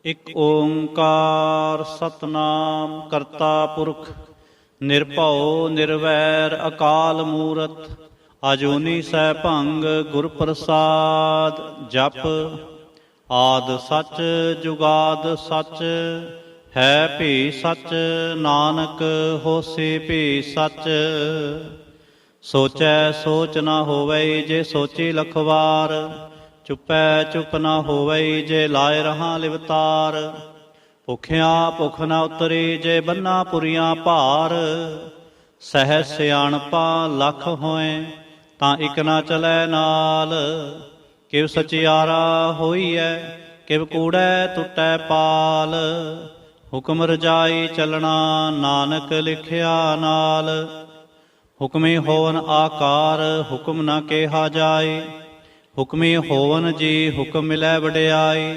ਇਕ ਓੰਕਾਰ ਸਤਨਾਮ ਕਰਤਾ ਪੁਰਖ ਨਿਰਭਉ ਨਿਰਵੈਰ ਅਕਾਲ ਮੂਰਤ ਅਜੂਨੀ ਸੈਭੰਗ ਗੁਰ ਪ੍ਰਸਾਦ ਜਪ। ਆਦਿ ਸੱਚ ਜੁਗਾਦ ਸੱਚ ਹੈ ਭੀ ਸੱਚ ਨਾਨਕ ਹੋਸੀ ਭੀ ਸੱਚ। ਸੋਚੈ ਸੋਚ ਨਾ ਹੋਵਈ ਜੇ ਸੋਚੀ ਲਖਵਾਰ ਚੁੱਪੈ ਚੁੱਪ ਨਾ ਹੋਵਈ ਜੇ ਲਾਏ ਰਹਾ ਲਿਵਤਾਰ। ਭੁਖਿਆ ਭੁਖ ਨਾ ਉਤਰੀ ਜੇ ਬੰਨਾ ਪੁਰੀਆਂ ਭਾਰ। ਸਹਿ ਸਿਆਣਪਾ ਲੱਖ ਹੋਏ ਤਾਂ ਇਕ ਨਾ ਚਲੈ ਨਾਲ। ਕਿਵ ਸਚਿਆਰਾ ਹੋਈਐ ਕਿਵ ਕੂੜੈ ਟੁੱਟੈ ਪਾਲ। ਹੁਕਮ ਰਜਾਈ ਚੱਲਣਾ ਨਾਨਕ ਲਿਖਿਆ ਨਾਲ। ਹੁਕਮੀ ਹੋਵਨ ਆਕਾਰ ਹੁਕਮ ਨਾ ਕਿਹਾ ਜਾਏ। ਹੁਕਮੀ ਹੋਵਨ ਜੀ ਹੁਕਮ ਮਿਲੈ ਵਡਿਆਈ।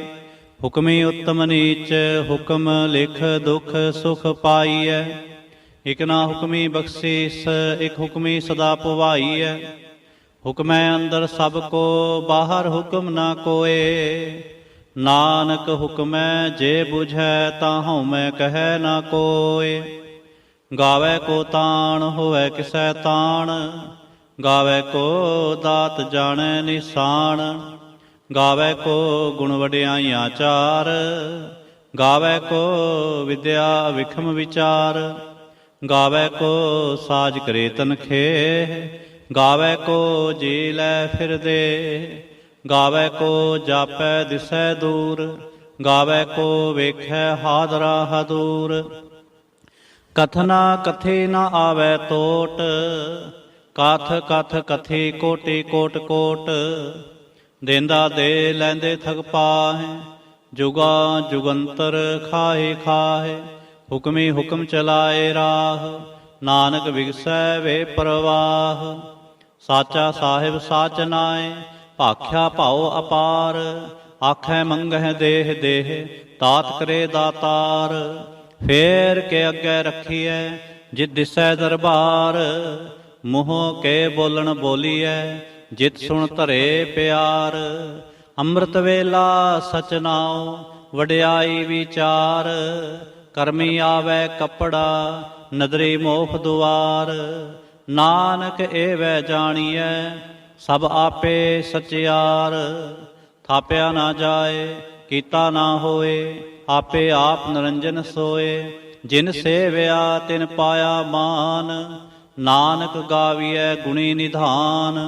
ਹੁਕਮੀ ਉੱਤਮ ਨੀਚ ਹੁਕਮ ਲਿਖ ਦੁਖ ਸੁਖ ਪਾਈਐ। ਇਕ ਨਾ ਹੁਕਮੀ ਬਖਸ਼ੀਸ ਇਕ ਹੁਕਮੀ ਸਦਾ ਪੁਵਾਈਐ। ਹੁਕਮੈ ਅੰਦਰ ਸਭ ਕੋ ਬਾਹਰ ਹੁਕਮ ਨਾ ਕੋਏ। ਨਾਨਕ ਹੁਕਮੈ ਜੇ ਬੁਝੈ ਤਾਂ ਹਉਮੈ ਕਹੈ ਨਾ ਕੋਇ। ਗਾਵੈ ਕੋ ਤਾਣ ਹੋਵੈ ਕਿਸੈ ਤਾਣ। ਗਾਵੈ ਕੋ ਦਾਤ ਜਾਣੈ ਨਿਸ਼ਾਨ। ਗਾਵੈ ਕੋ ਗੁਣ ਵਡਿਆਈਆਂ ਚਾਰ। ਗਾਵੈ ਕੋ ਵਿਦਿਆ ਵਿਖਮ ਵਿਚਾਰ। ਗਾਵੈ ਕੋ ਸਾਜ ਕਰੇ ਤਨਖੇ। ਗਾਵੈ ਕੋ ਜੀ ਲੈ ਫਿਰਦੇ। ਗਾਵੈ ਕੋ ਜਾਪੈ ਦਿਸੈ ਦੂਰ। ਗਾਵੈ ਕੋ ਵੇਖੈ ਹਾਦਰਾ ਹਦੂਰ। ਕਥਨਾ ਕਥੇ ਨਾ ਆਵੈ ਤੋਟ। ਕਥ ਕਥ ਕਥੀ ਕੋਟਿ ਕੋਟ ਕੋਟ। ਦੇਂਦਾ ਦੇ ਲੈਂਦੇ ਥਕ ਪਾਹੇ। ਜੁਗਾ ਜੁਗੰਤਰ ਖਾਹੇ ਖਾਹੇ। ਹੁਕਮੀ ਹੁਕਮ ਚਲਾਏ ਰਾਹ। ਨਾਨਕ ਵਿਗਸੈ ਵੇ ਪ੍ਰਵਾਹ। ਸਾਚਾ ਸਾਹਿਬ ਸਾਚ ਨਾਏ ਭਾਖਿਆ ਭਾਉ ਅਪਾਰ। ਆਖੈ ਮੰਗਹਿ ਦੇਹ ਦੇਹ ਤਾਤ ਕਰੇ ਦਾਤਾਰ। ਫੇਰ ਕੇ ਅੱਗੇ ਰੱਖੀਐ ਜਿਤ ਦਿਸੈ ਦਰਬਾਰ। ਮੂੰਹ ਕੇ ਬੋਲਣ ਬੋਲੀਐ ਜਿਤ ਸੁਣ ਧਰੇ ਪਿਆਰ। ਅੰਮ੍ਰਿਤ ਵੇਲਾ ਸਚ ਨਾਉ ਵਡਿਆਈ ਵਿਚਾਰ। ਕਰਮੀ ਆਵੈ ਕੱਪੜਾ ਨਦਰੀ ਮੋਖ ਦੁਆਰ। ਨਾਨਕ ਏਵੈ ਜਾਣੀਐ ਸਭ ਆਪੇ ਸਚਿਆਰ। ਥਾਪਿਆ ਨਾ ਜਾਏ ਕੀਤਾ ਨਾ ਹੋਏ ਆਪੇ ਆਪ ਨਿਰੰਜਨ ਸੋਏ। ਜਿਨ ਸੇਵਿਆ ਤਿਨ ਪਾਇਆ ਮਾਨ। ਨਾਨਕ ਗਾਵੀਐ ਗੁਣੀ ਨਿਧਾਨ।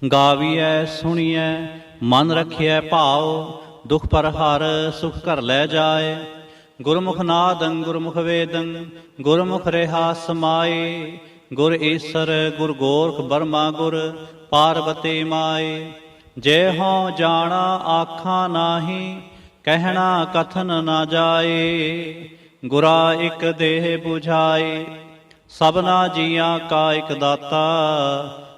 ਗਾਵੀਐ ਸੁਣੀਐ ਮਨ ਰਖਿਐ ਭਾਉ। ਦੁਖ ਪਰ ਹਰ ਸੁਖ ਘਰ ਲੈ ਜਾਏ। ਗੁਰਮੁਖ ਨਾਦੰ ਗੁਰਮੁਖ ਵੇਦੰ ਗੁਰਮੁਖ ਰਿਹਾ ਸਮਾਈ। ਗੁਰ ਈਸਰ ਗੁਰ ਗੋਰਖ ਬਰਮਾ ਗੁਰ ਪਾਰਬਤੀ ਮਾਈ। ਜੇ ਹਉ ਜਾਣਾ ਆਖਾਂ ਨਾਹੀ ਕਹਿਣਾ ਕਥਨ ਨਾ ਜਾਏ। ਗੁਰਾ ਇਕ ਦੇਹ 부ਝਾਈ ਸਭਨਾ ਜੀਆਂ ਕਾ ਇਕ ਦਾਤਾ।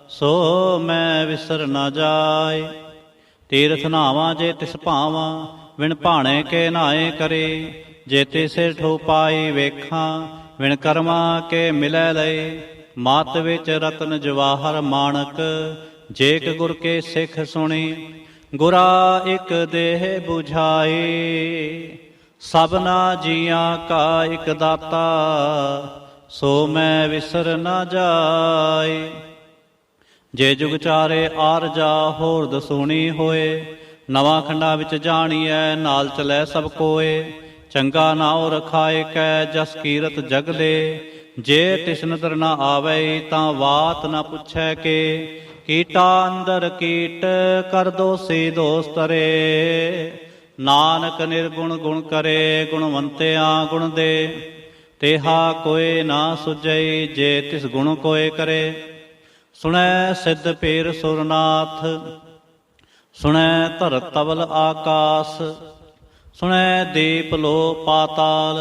ਸੋ ਮੈਂ ਵਿਸਰ ਨਾ ਜਾਏ। ਤੀਰਥ ਨਾਵਾਂ ਜੇ ਤਿਸ ਭਾਵਾਂ ਵਿਣ ਭਾਣੇ ਕੇ ਨਾਏ ਕਰੇ। ਜੇ ਤਿਸੇ ਠੋ ਪਾਈ ਵੇਖਾਂ ਵਿਣ ਕਰਮਾਂ ਕੇ ਮਿਲੈ ਲਏ। ਮਤ ਵਿੱਚ ਰਤਨ ਜਵਾਹਰ ਮਾਣਕ ਜੇਕ ਗੁਰ ਕੇ ਸਿੱਖ ਸੁਣੀ। ਗੁਰਾ ਇਕ ਦੇਹ 부ਝਾਈ ਸਭਨਾ ਜੀਆਂ ਕਾ ਇਕ ਦਾਤਾ। ਸੋ ਮੈਂ ਵਿਸਰ ਨਾ ਜਾਏ। ਜੇ ਜੁਗ ਚਾਰੇ ਆਰਜਾ ਹੋਰ ਦਸੂਣੀ ਹੋਏ। ਨਵਾਂ ਖੰਡਾਂ ਵਿੱਚ ਜਾਣੀਐ ਨਾਲ ਚਲੈ ਸਭ ਕੋਏ। ਚੰਗਾ ਨਾਉ ਰਖਾਏ ਕੈ ਜਸ ਕੀਰਤ ਜਗ ਲੈ। ਜੇ ਤਿਸ ਨਦਰ ਨਾ ਆਵੈ ਤਾਂ ਬਾਤ ਨਾ ਪੁੱਛੈ ਕੇ। ਕੀਟਾ ਅੰਦਰ ਕੀਟ ਕਰ ਦੋਸੀ ਦੋਸ ਤਰੇ। ਨਾਨਕ ਨਿਰਗੁਣ ਗੁਣ ਕਰੇ ਗੁਣਵੰਤਿਆਂ ਗੁਣ ਦੇ। ਤੇਹਾ ਕੋਇ ਨਾ ਸੁਝਈ ਜੇ ਤਿਸ ਗੁਣ ਕੋਇ ਕਰੇ। ਸੁਣੈ ਸਿੱਧ ਪੀਰ ਸੁਰਨਾਥ ਸੁਣੈ ਧਰਤ ਤਵਲ ਆਕਾਸ। ਸੁਣੈ ਦੀਪ ਲੋ ਪਾਤਾਲ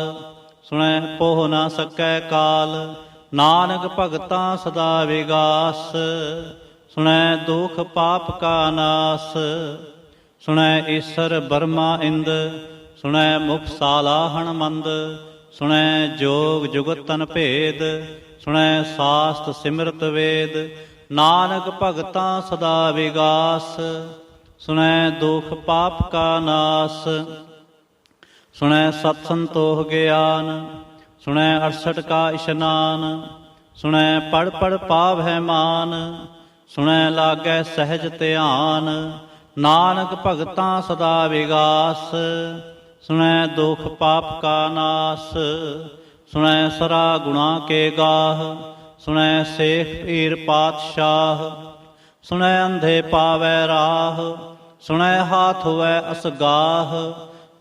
ਸੁਣੈ ਪੋਹ ਨਾ ਸਕੈ ਕਾਲ। ਨਾਨਕ ਭਗਤਾਂ ਸਦਾ ਵਿਗਾਸ। ਸੁਣੈ ਦੁਖ ਪਾਪ ਕਾ ਨਾਸ। ਸੁਣੈ ਈਸਰ ਬਰਮਾ ਇੰਦ ਸੁਣੈ ਮੁਖ ਸਾਲਾਹਣ ਮੰਦ। ਸੁਣੈ ਜੋਗ ਜੁਗਤ ਤਨ ਭੇਦ ਸੁਣੈ ਸਾਸਤ ਸਿਮਰਤ ਵੇਦ। ਨਾਨਕ ਭਗਤਾਂ ਸਦਾ ਵਿਗਾਸ। ਸੁਣੈ ਦੁਖ ਪਾਪ ਕਾ ਨਾਸ। ਸੁਣੈ ਸਤ ਸੰਤੋਖ ਗਿਆਨ। ਸੁਣੈ 68 ਕਾ ਇਸ਼ਨਾਨ। ਸੁਣੈ ਪੜ ਪੜ ਪਾਵਹਿ ਮਾਨ। ਸੁਣੈ ਲਾਗੈ ਸਹਿਜ ਧਿਆਨ। ਨਾਨਕ ਭਗਤਾਂ ਸਦਾ ਵਿਗਾਸ। ਸੁਣੈ ਦੁਖ ਪਾਪ ਕਾ ਨਾਸ। ਸੁਣੈ ਸਰਾ ਗੁਣਾ ਕੇ ਗਾਹ। ਸੁਣੈ ਸੇਖ ਪੀਰ ਪਾਤਸ਼ਾਹ। ਸੁਣੈ ਅੰਧੇ ਪਾਵੈ ਰਾਹ। ਸੁਣੈ ਹਾਥ ਹੋਵੈ ਅਸਗਾਹ।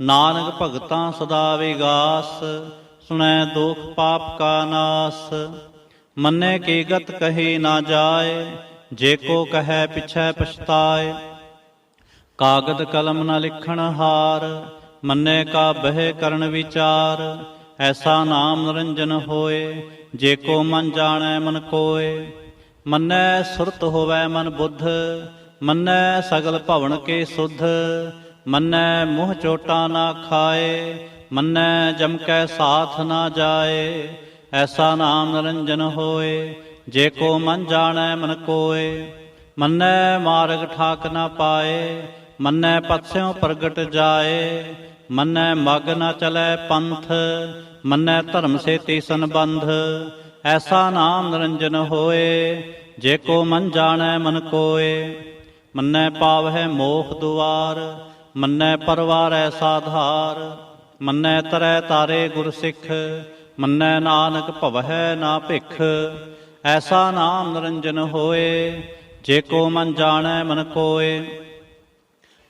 ਨਾਨਕ ਭਗਤਾਂ ਸਦਾ ਵਿਗਾਸ। ਸੁਣੈ ਦੁਖ ਪਾਪ ਕਾ ਨਾਸ। ਮੰਨੇ ਕੀ ਗਤ ਕਹੀ ਨਾ ਜਾਏ। ਜੇ ਕੋ ਕਹੈ ਪਿਛੈ ਪਛਤਾਏ। ਕਾਗਦ ਕਲਮ ਨ ਲਿਖਣ ਹਾਰ। ਮੰਨੇ ਕਾ ਬਹਿ ਕਰਨ ਵਿਚਾਰ। ਐਸਾ ਨਾਮ ਨਿਰੰਜਨ ਹੋਏ। ਜੇ ਕੋ ਮਨ ਜਾਣੈ ਮਨ ਕੋਏ। ਮੰਨੈ ਸੁਰਤ ਹੋਵੈ ਮਨ ਬੁੱਧ। ਮੰਨੈ ਸਗਲ ਭਵਨ ਕੇ ਸੁਧ। ਮੰਨੈ ਮੂੰਹ ਚੋਟਾ ਨਾ ਖਾਏ। ਮੰਨੈ ਜਮ ਕੈ ਸਾਥ ਨਾ ਜਾਏ। ਐਸਾ ਨਾਮ ਨਿਰੰਜਨ ਹੋਏ। ਜੇ ਕੋ ਮਨ ਜਾਣੈ ਮਨ ਕੋਏ। ਮੰਨੈ ਮਾਰਗ ਠਾਕ ਨਾ ਪਾਏ। ਮੰਨੈ ਪਤਸਿਉ ਪ੍ਰਗਟ ਜਾਏ। ਮੰਨੈ ਮਗ ਨ ਚਲੈ ਪੰਥ। ਮੰਨੈ ਧਰਮ ਸੇਤੀ ਸੰਬੰਧ। ਐਸਾ ਨਾਮ ਨਿਰੰਜਨ ਹੋਏ। ਜੇ ਕੋ ਮਨ ਜਾਣੈ ਮਨ ਕੋਏ। ਮੰਨੈ ਪਾਵਹਿ ਮੋਖ ਦੁਆਰ। ਮੰਨੈ ਪਰਵਾਰੈ ਸਾਧਾਰ। ਮੰਨੈ ਤਰੈ ਤਾਰੇ ਗੁਰ ਸਿੱਖ। ਮੰਨੈ ਨਾਨਕ ਭਵਹਿ ਨਾ ਭਿਖ। ਐਸਾ ਨਾਮ ਨਿਰੰਜਨ ਹੋਏ। ਜੇ ਕੋ ਮਨ ਜਾਣੈ ਮਨ ਕੋਏ।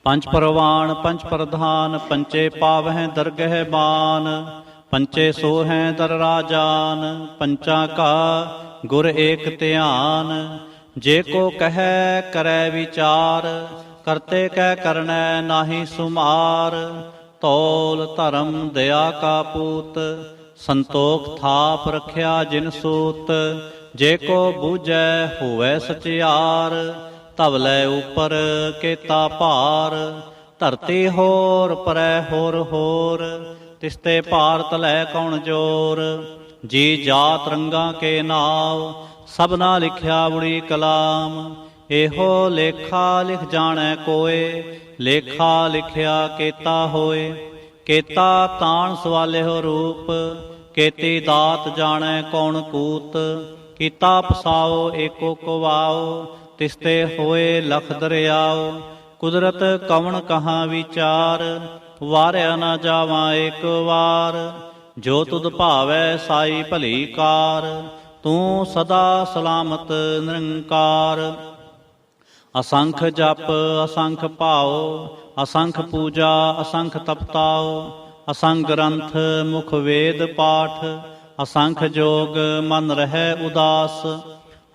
ਪੰਚ ਪਰਵਾਣ ਪੰਚ ਪ੍ਰਧਾਨ। ਪੰਚੇ ਪਾਵਹਿ ਦਰਗਹਿ ਬਾਨ। ਪੰਚੇ ਸੋਹੈ ਦਰ ਰਾਜਾਨ। ਪੰਚਾਂ ਕਾ ਗੁਰ ਏਕ ਧਿਆਨ। ਜੇ ਕੋ ਕਹੈ ਕਰੈ ਵਿਚਾਰ। ਕਰਤੇ ਕੈ ਕਰਨੈ ਨਾਹੀ ਸੁਮਾਰ। ਤੌਲ ਧਰਮ ਦਇਆ ਕਾ ਪੂਤ। ਸੰਤੋਖ ਥਾਪ ਰਖਿਆ ਜਿਨ ਸੂਤ। ਜੇ ਕੋ ਬੂਝੈ ਹੋਵੈ ਸਚਿਆਰ। ਧਵਲੇ ਉਪਰ ਕੇਤਾ ਭਾਰ। ਧਰਤੀ ਹੋਰ ਪਰੈ ਹੋਰ ਹੋਰ। ਤਿਸਤੇ ਭਾਰ ਤਲੈ ਕੌਣ ਜੋਰ। ਜੀ ਜਾਤ ਰੰਗਾਂ ਕੇ ਨਾਵ। ਸਭਨਾ ਲਿਖਿਆ ਬੁੜੀ ਕਲਾਮ। ਇਹੋ ਲੇਖਾ ਲਿਖ ਜਾਣੈ ਕੋਏ। ਲੇਖਾ ਲਿਖਿਆ ਕੇਤਾ ਹੋਏ। ਕੇਤਾ ਤਾਣ ਸਵਾਲਿਓ ਰੂਪ। ਕੇਤੀ ਦਾਤ ਜਾਣੈ ਕੌਣ ਕੂਤ। ਕੀਤਾ ਪਸਾਓ ਏਕੋ ਕਵਾਓ। ਤਿਸਤੇ ਹੋਏ ਲਖ ਦਰਿਆਓ। ਕੁਦਰਤ ਕਵਣ ਕਹਾਂ ਵਿਚਾਰ। ਵਾਰਿਆ ਨਾ ਜਾਵਾਂ ਏਕ ਵਾਰ। ਜੋ ਤੁਧ ਭਾਵੈ ਸਾਈ ਭਲੀ ਕਾਰ। ਤੂੰ ਸਦਾ ਸਲਾਮਤ ਨਿਰੰਕਾਰ। ਅਸੰਖ ਜਪ ਅਸੰਖ ਭਾਉ। ਅਸੰਖ ਪੂਜਾ ਅਸੰਖ ਤਪਤਾਉ। ਅਸੰਖ ਗ੍ਰੰਥ ਮੁਖ ਵੇਦ ਪਾਠ। ਅਸੰਖ ਜੋਗ ਮਨ ਰਹਿ ਉਦਾਸ।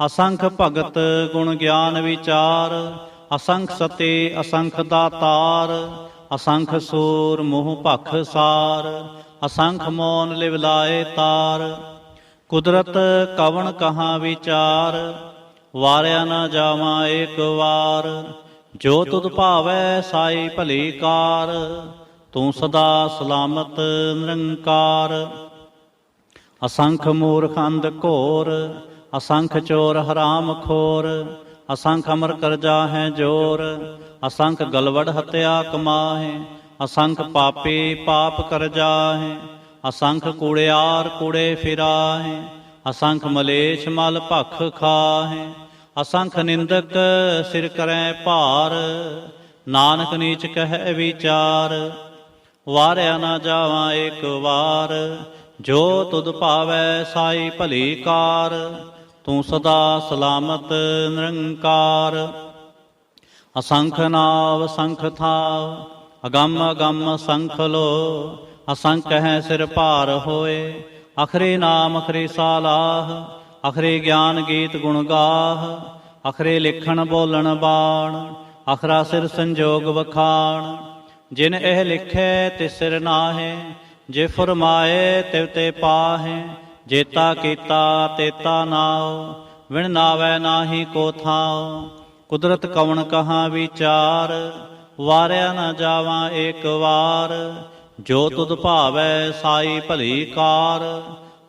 ਅਸੰਖ ਭਗਤ ਗੁਣ ਗਿਆਨ ਵਿਚਾਰ। ਅਸੰਖ ਸਤੀ ਅਸੰਖ ਦਾਤਾਰ। ਅਸੰਖ ਸੂਰ ਮੋਹ ਭਖ ਸਾਰ। ਅਸੰਖ ਮੋਨ ਲਿਵ ਲਾਏ ਤਾਰ। ਕੁਦਰਤ ਕਵਣ ਕਹਾਂ ਵਿਚਾਰ। ਵਾਰਿਆ ਨਾ ਜਾਵਾਂ ਏਕ ਵਾਰ। ਜੋ ਤੁਧ ਭਾਵੈ ਸਾਈ ਭਲੀ ਕਾਰ। ਤੂੰ ਸਦਾ ਸਲਾਮਤ ਨਿਰੰਕਾਰ। ਅਸੰਖ ਮੂਰਖ ਅੰਧ ਘੋਰ। ਅਸੰਖ ਚੋਰ ਹਰਾਮ ਖੋਰ। ਅਸੰਖ ਅਮਰ ਕਰਜਾ ਹੈ ਜੋਰ। ਅਸੰਖ ਗਲਵੜ ਹਤਿਆ ਕਮਾਹੇ। ਅਸੰਖ ਪਾਪੀ ਪਾਪ ਕਰ ਜਾਹੇ। ਅਸੰਖ ਕੂੜਿਆਰ ਕੂੜੇ ਫਿਰਾਹੇ। ਅਸੰਖ ਮਲੇਛ ਮਲ ਭਖ ਖਾਹੇ। ਅਸੰਖ ਨਿੰਦਕ ਸਿਰ ਕਰੈ ਭਾਰ। ਨਾਨਕ ਨੀਚ ਕਹਿ ਵਿਚਾਰ। ਵਾਰਿਆ ਨਾ ਜਾਵਾਂ ਏਕ ਵਾਰ। ਜੋ ਤੁਧ ਭਾਵੈ ਸਾਈ ਭਲੀ ਕਾਰ। ਤੂੰ ਸਦਾ ਸਲਾਮਤ ਨਿਰੰਕਾਰ। ਅਸੰਖ ਨਾਵ ਅਸੰਖ ਥਾਵ। ਅਗੰਮ ਅਗੰਮ ਅਸੰਖ ਲੋ। ਅਸੰਖ ਹੈ ਸਿਰ ਭਾਰ ਹੋਏ। ਅਖਰੇ ਨਾਮ ਅਖਰੇ ਸਾਲਾਹ। ਅਖਰੇ ਗਿਆਨ ਗੀਤ ਗੁਣ ਗਾਹ। ਅਖਰੇ ਲਿਖਣ ਬੋਲਣ ਬਾਣ। ਅਖਰਾ ਸਿਰ ਸੰਜੋਗ ਵਖਾਣ। ਜਿਨ ਇਹ ਲਿਖੇ ਤਿਸ ਸਿਰ ਨਾਹੇ। ਜੇ ਫੁਰਮਾਏ ਤਿਵ ਤੇ ਪਾਹੇ। ਜੇਤਾ ਕੀਤਾ ਤੇਤਾ ਨਾਉ। ਵਿਣ ਨਾਵੈ ਨਾਹੀ ਕੋ ਥਾਉ। ਕੁਦਰਤ ਕਵਣ ਕਹਾਂ ਵਿਚਾਰ। ਵਾਰਿਆ ਨਾ ਜਾਵਾਂ ਏਕ ਵਾਰ। ਜੋ ਤੁਧ ਭਾਵੈ ਸਾਈ ਭਲੀ ਕਾਰ।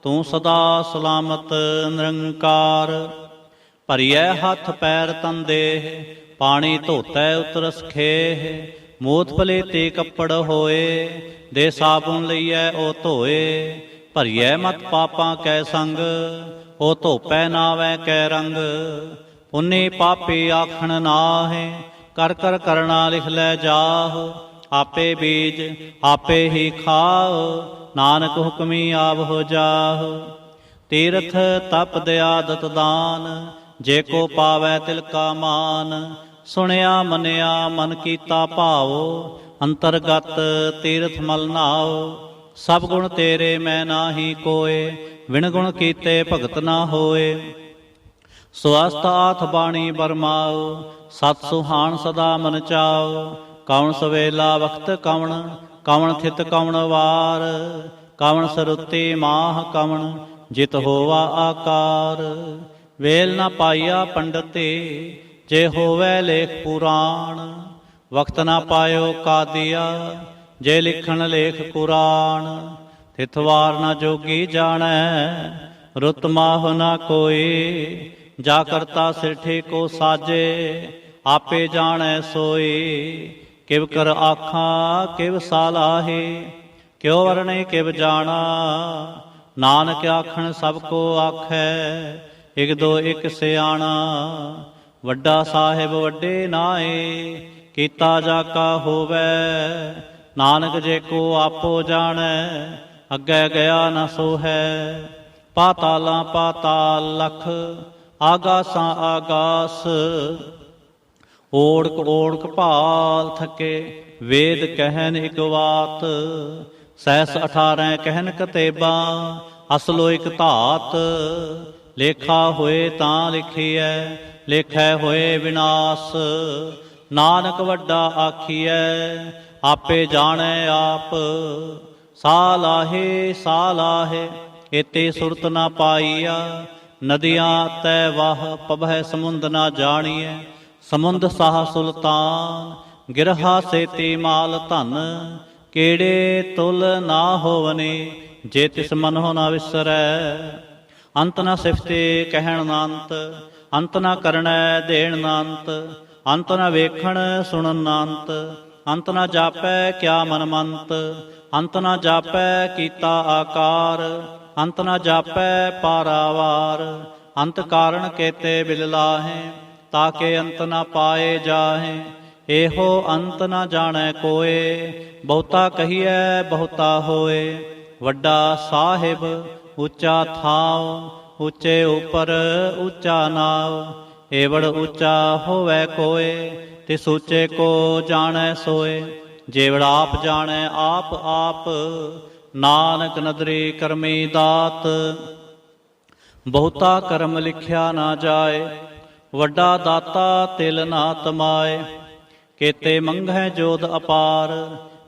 ਤੂੰ ਸਦਾ ਸਲਾਮਤ ਨਿਰੰਕਾਰ। ਭਰੀਐ ਹੱਥ ਪੈਰ ਤਨ ਦੇਹ। ਪਾਣੀ ਧੋਤੈ ਉਤਰਸ ਖੇਹ। ਮੋਤ ਭਲੇਤੇ ਕੱਪੜ ਹੋਏ, ਦੇ ਸਾਬੁਨ ਲਈਐ ਉਹ ਧੋਏ। ਭਰੀਐ ਮਤ ਪਾਪਾਂ ਕੈ ਸੰਗ, ਉਹ ਧੋਪੈ ਨਾਵੈ ਕੈ ਰੰਗ। ਪੁੰਨੀ ਪਾਪੀ ਆਖਣ ਨਾਹਿ, ਕਰ ਕਰ ਕਰਣਾ ਲਿਖ ਲੈ ਜਾਹੁ। ਆਪੇ ਬੀਜ ਆਪੇ ਹੀ ਖਾਉ, ਨਾਨਕ ਹੁਕਮੀ ਆਵ ਹੋ ਜਾਹੁ। ਤੀਰਥ ਤਪ ਦਿਆਦਤ ਦਾਨ, ਜੇ ਕੋ ਪਾਵੈ ਤਿਲ ਕਾ ਮਾਨ। ਸੁਣਿਆ ਮੰਨਿਆ ਮਨ ਕੀਤਾ ਭਾਉ, ਅੰਤਰਗਤ ਤੀਰਥ ਮਲ ਨਾਉ। ਸਭ ਗੁਣ ਤੇਰੇ ਮੈਂ ਨਾਹੀ ਕੋਏ, ਵਿਣ ਗੁਣ ਕੀਤੇ ਭਗਤ ਨਾ ਹੋਏ। ਸਵਸਤ ਆਥ ਬਾਣੀ ਬਰਮਾਉ, ਸਤ ਸੁਹਾਣ ਸਦਾ ਮਨ ਚਾਉ। ਕੌਣ ਸਵੇਲਾ ਵਖਤ ਕਵਣ, ਕਵਣ ਥਿਤ ਕਵਣ ਵਾਰ। ਕਵਣ ਸਰੁਤੀ ਮਾਹ ਕਵਣ, ਜਿਤ ਹੋਵਾ ਆਕਾਰ। ਵੇਲ ਨਾ ਪਾਈਆ ਪੰਡਤੇ, ਜੇ ਹੋਵੈ ਲੇਖ ਪੁਰਾਣ। ਵਕਤ ਨਾ ਪਾਇਓ ਕਾਦੀਆ, ਜੇ ਲਿਖਣ ਲੇਖ ਕੁਰਾਨ। ਥਿਤਵਾਰ ਨਾ ਜੋਗੀ ਜਾਣੈ, ਰੁਤ ਮਾਹ ਨਾ ਕੋਈ। ਜਾ ਕਰਤਾ ਸਿਰ ਠੇਕੋ ਸਾਜੇ, ਆਪੇ ਜਾਣੈ ਸੋਈ। ਕਿਵ ਕਰ ਆਖਾਂ ਕਿਵ ਸਾਲਾਹੇ, ਕਿਉ ਵਰਣੇ ਕਿਵ ਜਾਣਾ। ਨਾਨਕ ਆਖਣ ਸਭ ਕੋ ਆਖੈ, ਇਕ ਦੋ ਇਕ ਸਿਆਣਾ। ਵੱਡਾ ਸਾਹਿਬ ਵੱਡੇ ਨਾਏ, ਕੀਤਾ ਜਾ ਕਾ ਹੋਵੈ। ਨਾਨਕ ਜੇ ਕੋ ਆਪੋ ਜਾਣੈ, ਅੱਗੇ ਗਿਆ ਨ ਸੋਹੈ। ਪਾਤਾਲਾਂ ਪਾਤਾਲ ਲਖ, ਆਗਾਸਾਂ ਆਗਾਸ। ਓੜਕ ਓੜਕ ਭਾਲ ਥਕੇ, ਵੇਦ ਕਹਿਨ ਇਕ ਵਾਤ। ਸਹਿਸ 18 ਕਹਿਨ ਕਤੇਬਾਂ, ਅਸਲੋ ਇਕ ਧਾਤ। ਲੇਖਾ ਹੋਏ ਤਾਂ ਲਿਖੀਐ, ਲੇਖੈ ਹੋਏ ਵਿਨਾਸ਼। ਨਾਨਕ ਵੱਡਾ ਆਖੀਐ, ਆਪੇ ਜਾਣੈ ਆਪ। ਸਾਲਾਹੇ ਸਾਲਾਹੇ, ਏਤੇ ਸੁਰਤ ਨਾ ਪਾਈਆ। ਨਦੀਆਂ ਤੈ ਵਾਹ ਪਵਹਿ ਸਮੁੰਦ ਨਾ ਜਾਣੀਐ। ਸਮੁੰਦ ਸਾਹ ਸੁਲਤਾਨ, ਗਿਰਹਾ ਸੇਤੀ ਮਾਲ ਧਨ। ਕਿਹੜੇ ਤੁਲ ਨਾ ਹੋਵਨੇ, ਜੇ ਤਿਸ ਮਨੋ ਨਾ ਵਿਸਰੈ। ਅੰਤ ਨ ਸਿਫਤੇ ਕਹਿਣ ਨਾ ਅੰਤ, ਅੰਤ ਨ ਕਰਣੈ ਦੇਣ ਨਾ ਅੰਤ। ਅੰਤ ਨ ਵੇਖਣ ਸੁਣਨ ਨਾ ਅੰਤ, ਅੰਤ ਨ ਜਾਪੈ ਕਿਆ ਮਨ ਮੰਤ। ਅੰਤ ਨ ਜਾਪੈ ਕੀਤਾ ਆਕਾਰ, ਅੰਤ ਨ ਜਾਪੈ ਪਾਰਾਵਾਰ। ਅੰਤ ਕਾਰਣ ਕੇਤੇ ਬਿਲ ਲਾਹੇ, ਤਾਕੇ ਅੰਤ ਨ ਪਾਏ ਜਾਹੇ। ਇਹੋ ਅੰਤ ਨ ਜਾਣੈ ਕੋਏ, ਬਹੁਤਾ ਕਹੀਐ ਬਹੁਤਾ ਹੋਏ। ਵੱਡਾ ਸਾਹਿਬ ਉੱਚਾ ਥਾਉ, ਉੱਚੇ ਉਪਰ ਉੱਚਾ ਨਾਉ। ਏਵੜ ਉੱਚਾ ਹੋਵੈ ਕੋਏ, ਤਿਸ ਉੱਚੇ ਕੋ ਜਾਣੈ ਸੋਏ। ਜੇਵੜ ਆਪ ਜਾਣੈ ਆਪ ਆਪ, ਨਾਨਕ ਨਦਰੀ ਕਰਮੀ ਦਾਤ। ਬਹੁਤਾ ਕਰਮ ਲਿਖਿਆ ਨਾ ਜਾਏ, ਵੱਡਾ ਦਾਤਾ ਤਿਲ ਨਾ ਤਮਾਏ। ਕੇਤੇ ਮੰਗਹਿ ਜੋਧ ਅਪਾਰ,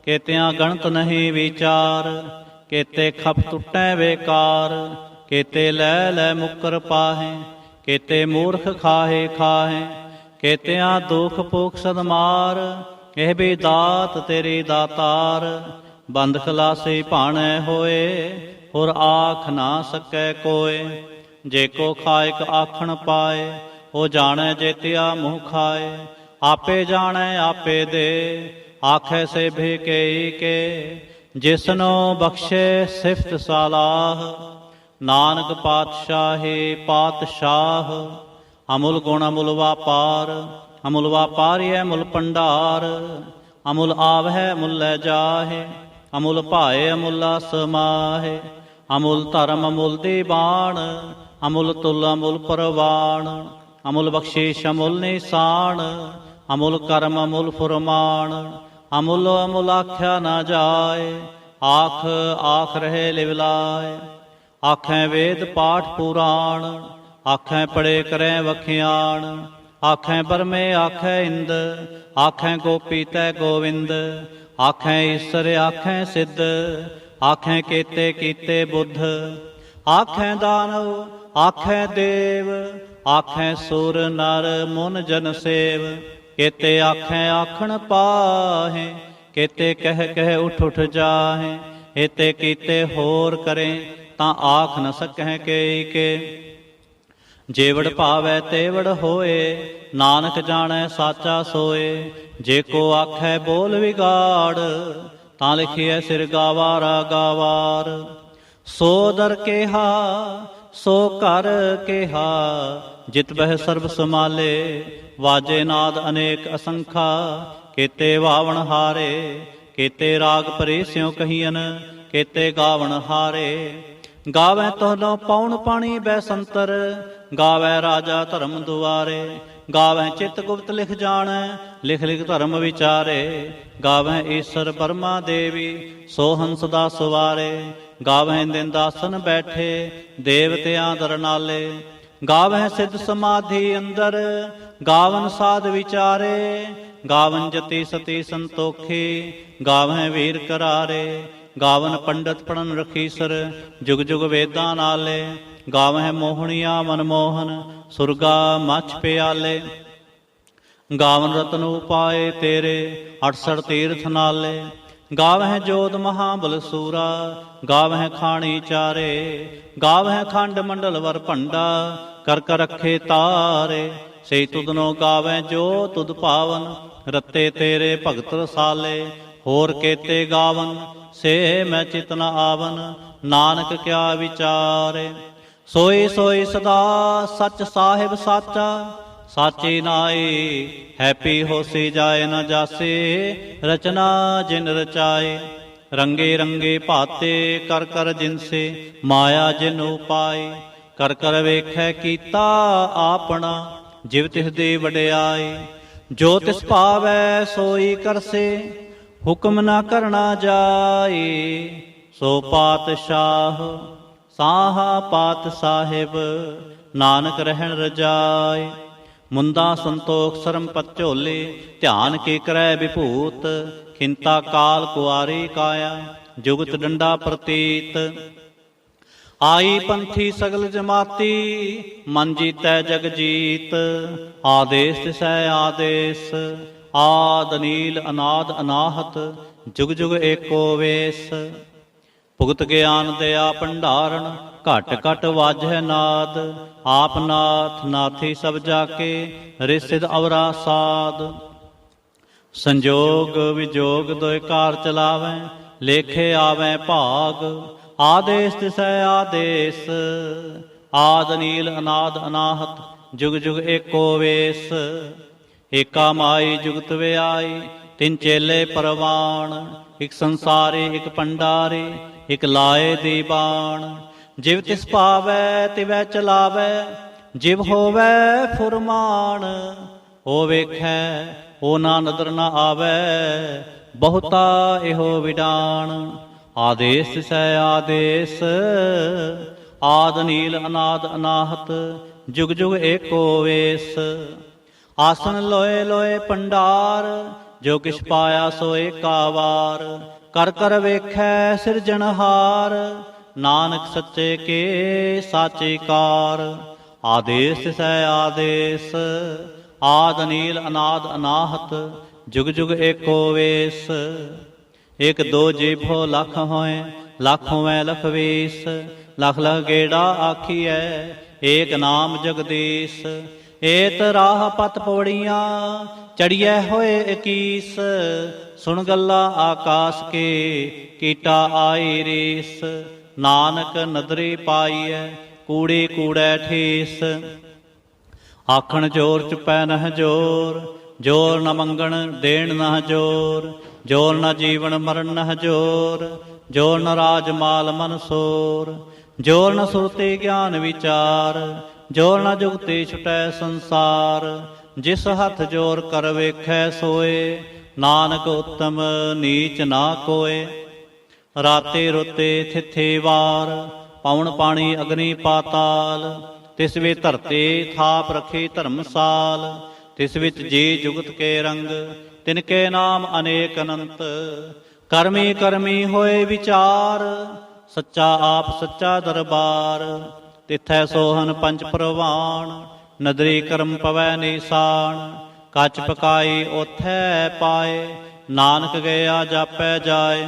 ਕੇਤਿਆਂ ਗਣਤ ਨਹੀਂ ਵਿਚਾਰ। ਕੇਤੇ ਖਪ ਟੁੱਟੈ ਬੇਕਾਰ, ਕੇਤੇ ਲੈ ਲੈ ਮੁਕਰ ਪਾਹੇ। ਕੇਤੇ ਮੂਰਖ ਖਾਹੇ ਖਾਹੇ, ਕੇਤਿਆਂ ਦੁਖ ਭੁਖ ਸਦਮਾਰ। ਇਹ ਵੀ ਦਾਤ ਤੇਰੀ ਦਾਤਾਰ, ਬੰਦ ਖਲਾਸੀ ਭਾਣੈ ਹੋਏ। ਹੋਰ ਆਖ ਨਾ ਸਕੈ ਕੋਏ, ਜੇ ਕੋ ਖਾਇਕ ਆਖਣ ਪਾਏ। ਉਹ ਜਾਣੈ ਜੇਤਿਆ ਮੂੰਹ ਖਾਏ, ਆਪੇ ਜਾਣੈ ਆਪੇ ਦੇ। ਆਖੈ ਸੇ ਭੇਕੇ ਕੇ, ਜਿਸਨੋ ਬਖਸ਼ੇ ਸਿਫਤ ਸਾਲਾਹ। ਨਾਨਕ ਪਾਤਸ਼ਾਹੀ ਪਾਤਸ਼ਾਹ, ਅਮੁਲ ਗੁਣ ਅਮੁਲ ਵਾਪਾਰ। ਅਮੁਲ ਵਾਪਾਰੀਐ ਮੁਲ ਭੰਡਾਰ, ਅਮੁਲ ਆਵਹਿ ਮੁਲ ਲੈ ਜਾਹੇ। ਅਮੁਲ ਭਾਏ ਅਮੁਲਾ ਸਮਾਹੇ, ਅਮੁਲ ਧਰਮ ਅਮੁਲ ਦੀਵਾਨ। ਅਮੁਲ ਤੁਲ ਅਮੁਲ ਪਰਵਾਨ, ਅਮੁਲ ਬਖਸ਼ੀਸ਼ ਅਮੁਲ ਨਿਸ਼ਾਨ। ਅਮੁਲ ਕਰਮ ਅਮੁਲ ਫੁਰਮਾਨ, ਅਮੁਲ ਅਮੁਲ ਆਖਿਆ ਨਾ ਜਾਏ। ਆਖ ਆਖ ਰਹੇ ਲਿਵ ਲਾਏ, ਆਖੈ ਵੇਦ ਪਾਠ ਪੁਰਾਣ। ਆਖੈ ਪੜੇ ਕਰੈ ਵਖਿਆਣ, ਆਖੈ ਬਰਮੇ ਆਖੈ ਇੰਦ। ਆਖੈ ਗੋਪੀ ਤੈ ਗੋਵਿੰਦ, ਆਖੈ ਈਸਰ ਆਖੈ ਸਿੱਧ। ਆਖੈ ਕੇਤੇ ਕੀਤੇ ਬੁੱਧ, ਆਖੈ ਦਾਨਵ ਆਖੈ ਦੇਵ। ਆਖੈ ਸੁਰ ਨਰ ਮੁਨ ਜਨ ਸੇਵ, ਕੇਤੇ ਆਖੈ ਆਖਣ ਪਾਹੇ। ਕੇਤੇ ਕਹਿ ਕਹਿ ਉਠ ਉਠ ਜਾਹੇ, ਏਤੇ ਕੀਤੇ ਹੋਰ ਕਰੇ ਤਾਂ ਆਖ ਨ ਸਕਹਿ ਕੇ ਕੇ। ਜੇਵੜ ਭਾਵੈ ਤੇਵੜ ਹੋਏ, ਨਾਨਕ ਜਾਣੈ ਸਾਚਾ ਸੋਏ। ਜੇ ਕੋ ਆਖੈ ਬੋਲ ਵਿਗਾੜ, ਤਾਂ ਲਿਖਿਐ ਸਿਰ ਗਾਵਾਰਾ ਗਾਵਾਰ। ਸੋ ਦਰ ਕੇਹਾ ਸੋ ਘਰ ਕੇਹਾ, ਜਿਤ ਬਹਿ ਸਰਬ ਸਮਾਲੇ। ਵਾਜੇ ਨਾਦ ਅਨੇਕ ਅਸੰਖਾ, ਕੇਤੇ ਵਾਵਣ ਹਾਰੇ। ਕੇਤੇ ਰਾਗ ਭਰੇ ਸਿਉ ਕਹੀਨ, ਕੇਤੇ ਗਾਵਣ ਹਾਰੇ। ਗਾਵੈ ਤੁਹਾਨੋਂ ਪੌਣ ਪਾਣੀ ਬੈਸੰਤਰ, ਗਾਵੈ ਰਾਜਾ ਧਰਮ ਦੁਆਰੇ। ਗਾਵੈ ਚਿਤ ਗੁਪਤ ਲਿਖ ਜਾਣੈ, ਲਿਖ ਲਿਖ ਧਰਮ ਵਿਚਾਰੇ। ਗਾਵੈ ਈਸ਼ਰ ਬਰਮਾ ਦੇਵੀ, ਸੋ ਹੰਸ ਦਾ ਸਵਾਰੇ। ਗਾਵੈ ਨਿੰਦਾਸਨ ਬੈਠੇ, ਦੇਵਤਿਆਂ ਦਰਨਾਲੇ। ਗਾਵੈ ਸਿੱਧ ਸਮਾਧੀ ਅੰਦਰ, ਗਾਵਨ ਸਾਧ ਵਿਚਾਰੇ। ਗਾਵਨ ਜਤੀ ਸਤੀ ਸੰਤੋਖੀ, ਗਾਵੈ ਵੀਰ ਕਰਾਰੇ। ਗਾਵਨ ਪੰਡਤ ਪੜਨ ਰਖੀਸਰ, ਜੁਗ ਜੁਗ ਵੇਦਾਂ ਨਾਲੇ। ਗਾਵਹਿ ਮੋਹਣੀਆਂ ਮਨਮੋਹਨ, ਸੁਰਗਾ ਮੱਛ ਪਿਆਲੇ। ਗਾਵਨ ਰਤਨ ਉਪਾਏ ਤੇਰੇ, 68 ਤੀਰਥ ਨਾਲੇ। ਗਾਵਹਿ ਜੋਧ ਮਹਾਬਲ ਸੂਰਾ, ਗਾਵਹਿ ਖਾਣੀ ਚਾਰੇ। ਗਾਵਹਿ ਖੰਡ ਮੰਡਲ ਵਰ ਭੰਡਾ, ਕਰ ਕਰ ਰਖੇ ਤਾਰੇ। ਸੇ ਤੁਧਨੋ ਗਾਵੈ ਜੋ ਤੁਧ ਭਾਵਨ, ਰਤੇ ਤੇਰੇ ਭਗਤ ਰਸਾਲੇ। ਹੋਰ ਕੇਤੇ ਗਾਵਨ ਸੇ ਮੈਂ ਚਿਤ ਨ ਆਵਨ, ਨਾਨਕ ਕਿਆ ਵਿਚਾਰੇ। ਸੋਈ ਸੋਈ ਸਦਾ ਸੱਚ ਸਾਹਿਬ ਸਾਚਾ, ਸਾਚੀ ਨਾਈ ਹੈਪੀ ਹੋਸੀ ਜਾਏ ਨ ਜਾਸੇ। ਰਚਨਾ ਜਿਨ ਰਚਾਏ, ਰੰਗੇ ਰੰਗੇ ਭਾਤੇ ਕਰ ਕਰ ਜਿਨਸੇ। ਮਾਇਆ ਜਿਨ ਉਪਾਏ, ਕਰ ਕਰ ਵੇਖੈ ਕੀਤਾ ਆਪਣਾ। ਜਿਵ ਤਿਸ ਦੀ ਵਡਿਆਈ, ਜੋ ਤਿਸ ਭਾਵੈ ਸੋਈ ਕਰਸੇ। ਹੁਕਮ ਨਾ ਕਰਨਾ ਜਾਏ, ਸੋ ਪਾਤਸ਼ਾਹ ਸਾਹਾ ਪਾਤ ਸਾਹਿਬ। ਨਾਨਕ ਰਹਿਣ ਰਜਾਏ, ਮੁੰਦਾ ਸੰਤੋਖ ਸਰਮ ਪਤ ਝੋਲੇ। ਧਿਆਨ ਕੀ ਕਰੈ ਵਿਭੂਤ, ਖਿੰਤਾ ਕਾਲ ਕੁਆਰੀ ਕਾਇਆ। ਜੁਗਤ ਡੰਡਾ ਪ੍ਰਤੀਤ, ਆਈ ਪੰਥੀ ਸਗਲ ਜਮਾਤੀ। ਮਨ ਜੀਤੈ ਜਗ ਜੀਤ, ਆਦੇਸ ਤਿਸੈ ਆਦੇਸ। ਆਦ ਨੀਲ ਅਨਾਦ ਅਨਾਹਤ, ਜੁਗ ਜੁਗ ਏਕੋ ਵੇਸ। ਭੁਗਤ ਗਿਆਨ ਦਇਆ ਭੰਡਾਰਨ, ਘਟ ਘਟ ਵਾਜੈ ਨਾਦ। ਆਪ ਨਾਥ ਨਾਥੀ ਸਭ ਜਾ ਕੇ, ਰਿਸਿਦ ਅਵਰਾ ਸਾਧ। ਸੰਜੋਗ ਵਿਜੋਗ ਦੋਇ ਕਾਰ ਚਲਾਵੈ, ਲੇਖੇ ਆਵੈ ਭਾਗ। ਆਦੇਸ ਤਿਸੈ ਆਦੇਸ, ਆਦ ਨੀਲ ਅਨਾਦ ਅਨਾਹਤ। ਜੁਗ ਜੁਗ ਏਕੋ ਵੇਸ। ਏਕਾ ਮਾਈ ਜੁਗਤ ਵਿਆਈ, ਤਿੰਨ ਚੇਲੇ ਪਰਵਾਣ। ਇਕ ਸੰਸਾਰੀ ਇਕ ਪੰਡਾਰੀ, ਇਕ ਲਾਏ ਦੀਵਾਨ। ਜਿਵ ਤਿਸ ਭਾਵੈ ਤਿਵੈ ਚਲਾਵੈ, ਜਿਵ ਹੋਵੈ ਫੁਰਮਾਨ। ਉਹ ਵੇਖੈ ਉਹ ਨਾ ਨਦਰ ਨ ਆਵੈ, ਬਹੁਤਾ ਇਹੋ ਵਿਡਾਣ। ਆਦੇਸ ਤਿਸੈ ਆਦੇਸ, ਆਦ ਨੀਲ ਅਨਾਦ ਅਨਾਹਤ। ਜੁਗ ਜੁਗ ਏਕੋ ਵੇਸ। ਆਸਨ ਲੋਏ ਲੋਏ ਪੰਡਾਰ, ਜੋ ਕਿਛ ਪਾਇਆ ਸੋ ਏਕਾ ਵਾਰ। ਕਰ ਕਰ ਵੇਖੈ ਸਿਰਜਣਹਾਰ, ਨਾਨਕ ਸੱਚੇ ਕੇ ਸਾਚੇ ਕਾਰ। ਆਦੇਸ ਤਿਸੈ ਆਦੇਸ, ਆਦ ਨੀਲ ਅਨਾਦ ਅਨਾਹਤ। ਜੁਗ ਜੁਗ ਏਕੋ ਵੇਸ। ਇਕ ਦੋ ਜੀਭੋ ਲਖ ਹੋਏ, ਲਖ ਹੋਵੈ ਲਖ ਵੀਸ। ਲਖ ਲਖ ਗੇੜਾ ਆਖੀਐ, ਏਕ ਨਾਮ ਜਗਦੀਸ਼। ਏਤ ਰਾਹ ਪਤ ਪੌੜੀਆਂ, ਚੜੀਐ ਹੋਏ 21। ਸੁਣ ਗੱਲਾਂ ਆਕਾਸ ਕੇ, ਕੀਟਾ ਆਈ ਰੀਸ। ਨਾਨਕ ਨਦਰੀ ਪਾਈਐ, ਕੂੜੇ ਕੂੜੈ ਠੀਸ। ਆਖਣ ਜੋਰ ਚੁਪੈ ਨਹ ਜੋਰ, ਜੋਰ ਨ ਮੰਗਣ ਦੇਣ ਨਹ ਜੋਰ। ਜੋਰ ਨ ਜੀਵਨ ਮਰਨ ਨਹ ਜੋਰ, ਜੋਰ ਨ ਰਾਜ ਮਾਲ ਮਨਸੋਰ। ਜੋਰ ਨ ਸੁਰਤੀ ਗਿਆਨ ਵਿਚਾਰ, ਜੋਰ ਨ ਜੁਗਤੀ ਛੁਟੈ ਸੰਸਾਰ। ਜਿਸ ਹੱਥ ਜੋਰ ਕਰ ਵੇਖੈ ਸੋਏ, ਨਾਨਕ ਉਤਮ ਨੀਚ ਨਾ ਕੋਏ। ਰਾਤੇ ਰੁੱਤੇ ਥਿੱਥੇ ਵਾਰ, ਪਵਨ ਪਾਣੀ ਅਗਨੀ ਪਾਤਾਲ। ਤਿਸ ਵੇ ਧਰਤੀ ਥਾਪ ਰਖੀ ਧਰਮਸਾਲ। ਤਿਸ ਵਿੱਚ ਜੀ ਜੁਗਤ ਕੇ ਰੰਗ, ਤਿਨਕੇ ਨਾਮ ਅਨੇਕ ਅਨੰਤ। ਕਰਮੀ ਕਰਮੀ ਹੋਏ ਵਿਚਾਰ, ਸੱਚਾ ਆਪ ਸੱਚਾ ਦਰਬਾਰ। ਤਿਥੈ ਸੋਹਨ ਪੰਚ ਪ੍ਰਵਾਨ, ਨਦਰੀ ਕਰਮ ਪਵੈ ਨੀਸਾਨ। ਕੱਚ ਪਕਾਈ ਓਥੈ ਪਾਏ, ਨਾਨਕ ਗਿਆ ਜਾਪੈ ਜਾਏ।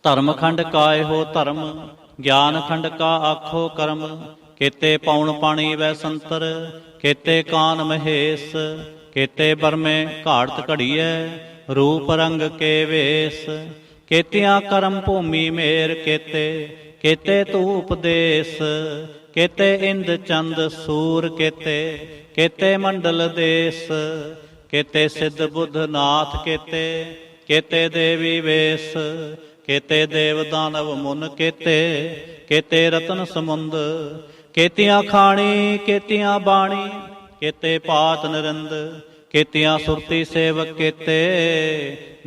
ਧਰਮ ਖੰਡ ਕਾਇ ਹੋ ਧਰਮ, ਗਿਆਨ ਖੰਡ ਕਾ ਆਖੋ ਕਰਮ। ਕੇਤੇ ਪੌਣ ਪਾਣੀ ਵੈ ਸੰਤਰ, ਕੇਤੇ ਕਾਨ ਮਹੇਸ਼। केते बरमे घाड़त घड़ीए, रूप रंग के वेश। केतियां करम भूमि मेर केते, केते धूप देश। केते इंद चंद सूर केते, केते मंडल देश। केते सिद्ध बुद्ध नाथ केते, केते देवी वेश। केते देव दानव मुन केते, केते रतन समुंद। केतियां खाणी केतियां बाणी, केते पात नरिंद। केतियां सुरती सेवक केते,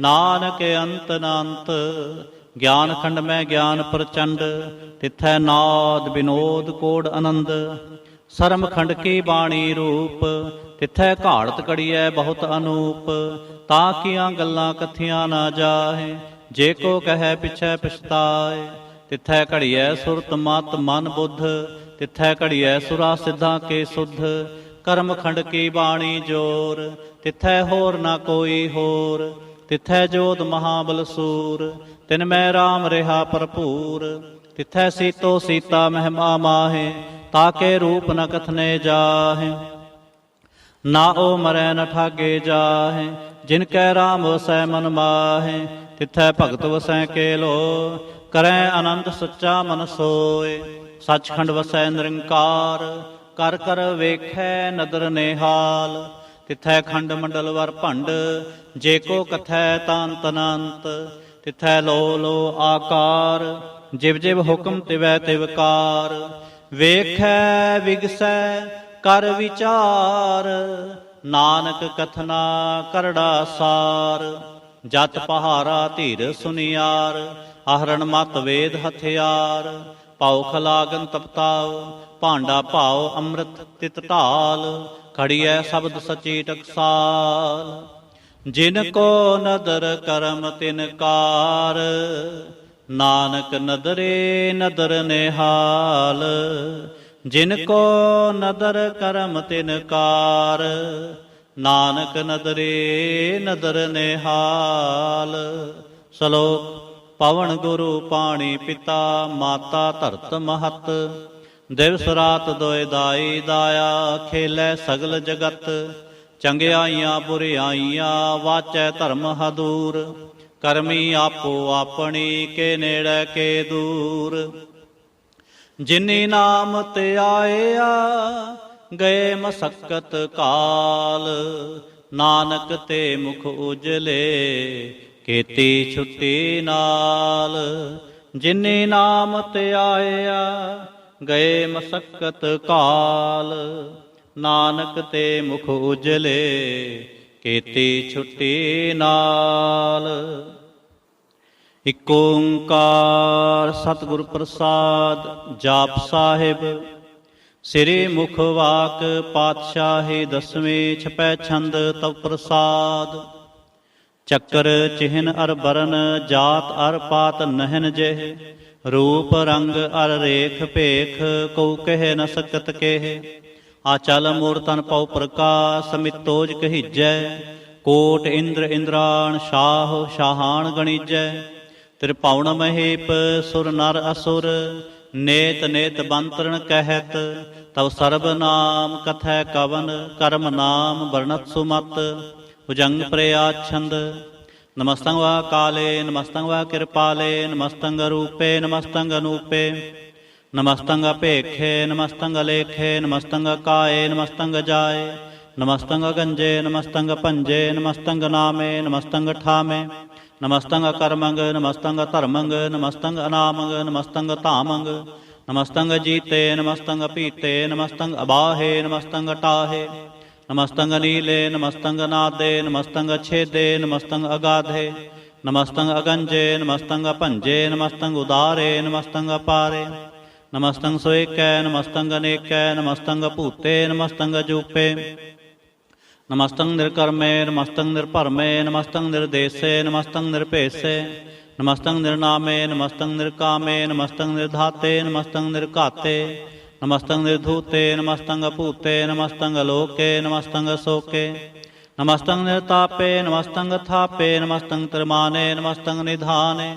नानक अंत नांत। ज्ञान खंड में ज्ञान प्रचंड, तिथै नाद विनोद कोड आनंद। सरम खंड की बाणी रूप, तिथै घाड़त घड़ीਐ बहुत अनूप। ताकियां गल्लां कथियां ना जाहे, जे को कहे पिछै पछताए। तिथै घड़ीਐ सुरत मत मन बुद्ध, तिथै घड़ीਐ सुरा सिद्धा के सुध। करम खंड की बाणी जोर, तिथै होर ना कोई होर। तिथै जोध महाबल सूर, तिन मैं राम रिहा भरपूर। तिथै सीतो सीता महिमा माहे, ताके रूप न कथने जाहे। ना ओ मरै न ठागे जाहे, जिनकै राम वसै मन माहे। तिथै भगत वसै के लो, करै अनंत सच्चा मन सोए। सचखंड वसै निरंकार, कर कर वेखै नदर निहाल। तिथै खंड मंडल वर भंड, जे को कथै तांत अनंत। तिथै लो लो आकार, जिव जिव हुक्म तिवै तिवकार। वेखै विगसै कर विचार, नानक कथना करड़ा सार। जत पहारा धीर सुनियार, आहरण मत वेद हथियार। पाओ खलागन तपताओ, भांडा भाओ अमृत तित ढाल। खड़िए शब्द सची टकसाल, जिनको नदर करम तिनकार। नानक नदरे नदर निहाल, जिनको नदर करम तिनकार। नानक नदरे नदर निहाल। श्लोक। पवन गुरु पाणी पिता, माता धरत महत। दिवस रात दोए दाई दाया, खेलै सगल जगत। चंगियाइयां बुरियाइयां, वाचै धर्म हदूर। करमी आपो आपनी, के नेड़े के दूर। जिनी नाम ते आया, गए मसक्कत काल। नानक ते मुख उजले, केती छुट्टी नाल। जिनी नाम ते आया, गए मसक्कत काल। नानक ते मुख उजले, केती छुट्टी नाल। इक ओंकार सतगुर प्रसाद। जाप साहिब। श्री मुख वाक पातशाही, दसवीं छपै छंद तव प्रसाद। चक्र चिहन अर बरन, जात अर पात नहन जेह। रूप रंग अर रेख भेख, कौ कह न सकत केह। आचल मूर्तन पौ प्रकाश, मितोज कहिजै। कोट इंद्र इंद्राण, शाह शाहान गणिजै। त्रिपाउन महीप सुर नर असुर, नेत नेत बंतरण कहत। तव सर्ब नाम कथै कवन, कर्म नाम वर्णत सुमत। भुजंग प्रयाच्छंद। नमस्तंग वा काले, नमस्तंग वा कृपाले। नमस्तंग रूपे, नमस्तंग अनूपे। नमस्तंग अपेखे, नमस्तंग लेखे। नमस्तंग काये, नमस्तंग जाये। नमस्तंग गंजे, नमस्तंग पंजे। नमस्तंग नामे, नमस्तंग ठामे। नमस्तंग करमंग, नमस्तंग धर्मंग। नमस्तंग अनामंग, नमस्तंग धामंग। नमस्तंग जीते, नमस्तंग पीते। नमस्तंग अबाहे, नमस्तंग टाहे। नमस्तंग नीले, नमस्तंग नादे। नमस्तंग छेदे, नमस्तंग अगाधे। नमस्तंग अगंजे, नमस्तंग भंजे। नमस्तंग उदारे, नमस्तंग अपारे। नमस्तंग सोएकै, नमस्तंग अनेकै। नमस्तंग भूते, नमस्तंग जूपे। नमस्तंग निर्कर्मे, नमस्तंग निर्भरमे। नमस्तंग निर्देशे, नमस्तंग निर्भेसे। नमस्तंग निर्नामे, नमस्तंग निर्कामे। नमस्तंग निर्धाते, नमस्तंग निर्घाते। नमस्तंग निर्धूते, नमस्तंग भूते। नमस्तंग लोके, नमस्तंग शोके। नमस्तंग निर्तापे, नमस्तंग थापे। नमस्तंग त्रिमाने, नमस्तंग निधाने।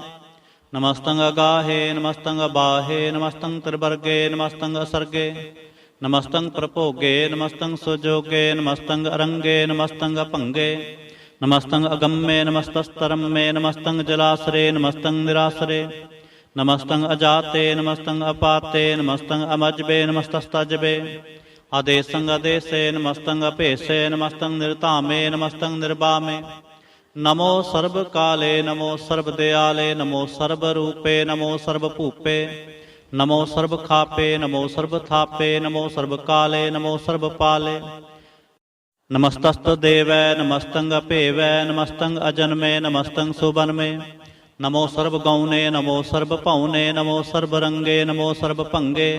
नमस्तंग अगाहे, नमस्तंग बाहे। नमस्तंग त्रिवर्गे, नमस्तंग असर्गे। नमस्तंग प्रभोगे नमस्तंग सुजोगे नमस्तंग अरंगे नमस्तंग अभंगे नमस्तंग अगम्ये नमस्तस्तरम्ये नमस्तंग जलासरे नमस्तंग निरासरे नमस्तंग अजाते नमस्तंग अपाते नमस्तंग अमजबे नमस्तस्तजबे आदेशंग आदेशे नमस्तंग अपेशे नमस्तंग निर्तामे नमस्तंग निर्बामे नमो सर्व काले नमो सर्व दयाले नमो सर्व रूपे नमो सर्व भूपे नमो सर्व खापे नमो सर्व थापे नमो सर्व काले नमो सर्व पाले नमस्तस्त देवै नमस्तंग अपेवै नमस्तंग अजन्मे नमस्तंग सुबन्मे नमो सर्व गौने नमो सर्व पौने नमो सर्व रंगे नमो सर्व भंगे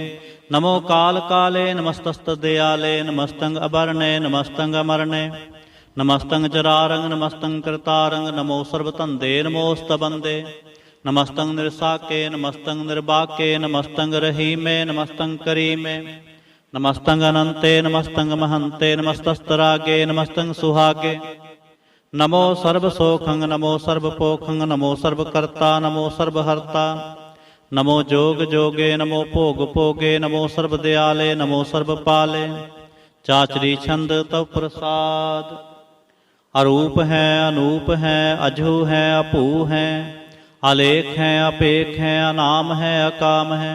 नमो काल काले नमस्तस्त दयाले नमस्तंग अबरणे नमस्तंग अमरणे नमस्तंग जरारंग नमस्तंग कृतारंग नमो सर्व धंधे नमोस्तबंदे नमस्तंग निरसाके नमस्तंग निर्बाके नमस्तंग रहीमे नमस्तंग करीमे नमस्तंग अनंते नमस्तंग महंते नमस्तस्तरागे नमस्तंग सुहागे नमो सर्व सोखंग नमो सर्व पोखंग नमो सर्व कर्ता नमो सर्व हर्ता नमो जोग जोगे नमो भोग भोगे नमो सर्व दयाले नमो सर्व पाले चाचरी छंद तव प्रसाद अरूप है अनूप है अजू है अभू है आलेख है अपेख है अनाम है अकाम है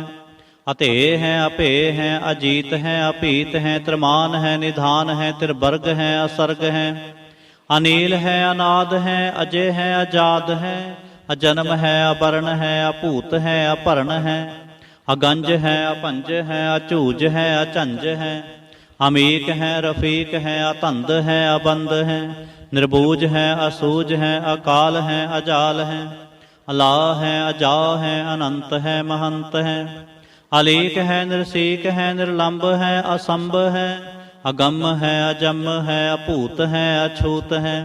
अते है अपे है अजीत है अपीत है त्रिमान है निधान है त्रिवर्ग है असर्ग है अनील है अनाद है अजय है अजाद है अजन्म है अवर्ण है अपूत है अपर्ण है अगंज है अपंज है अचूज है अचंज है अमीक है रफीक है अतंद है अबंद है निर्बूज है असूज है अकाल है अजाल है अला है अजा है अनंत है महंत है अलीक है निर्सीक है निर्लंब है असंभ है अगम है अजम है अपूत है अछूत है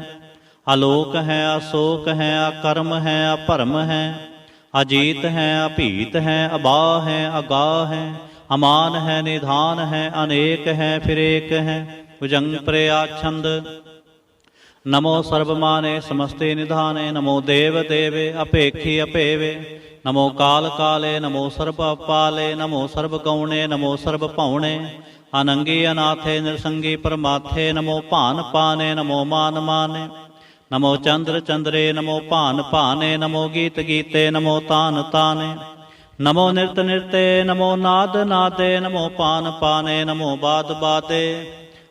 आलोक है अशोक है अकर्म है अपरम है अजीत है अपीत है अबा है अगाह है अमान है निधान है अनेक है फिर एक है भुजंग प्रयाछंद नमो सर्वमाने समस्ते निधाने नमो देव देवे अपेक्षी अपेवे नमो काल काले नमो सर्व अपाले नमो सर्व गौणे नमो सर्व पौणे अनंगी अनाथे नृसंगी परमाथे नमो भान पाने नमो मान माने नमो चंद्र चंद्रे नमो भान भाने नमो गीत गीते नमो तान ताने नमो नृत नृते नमो नाद नादे नमो पान पाने नमो बाद बादे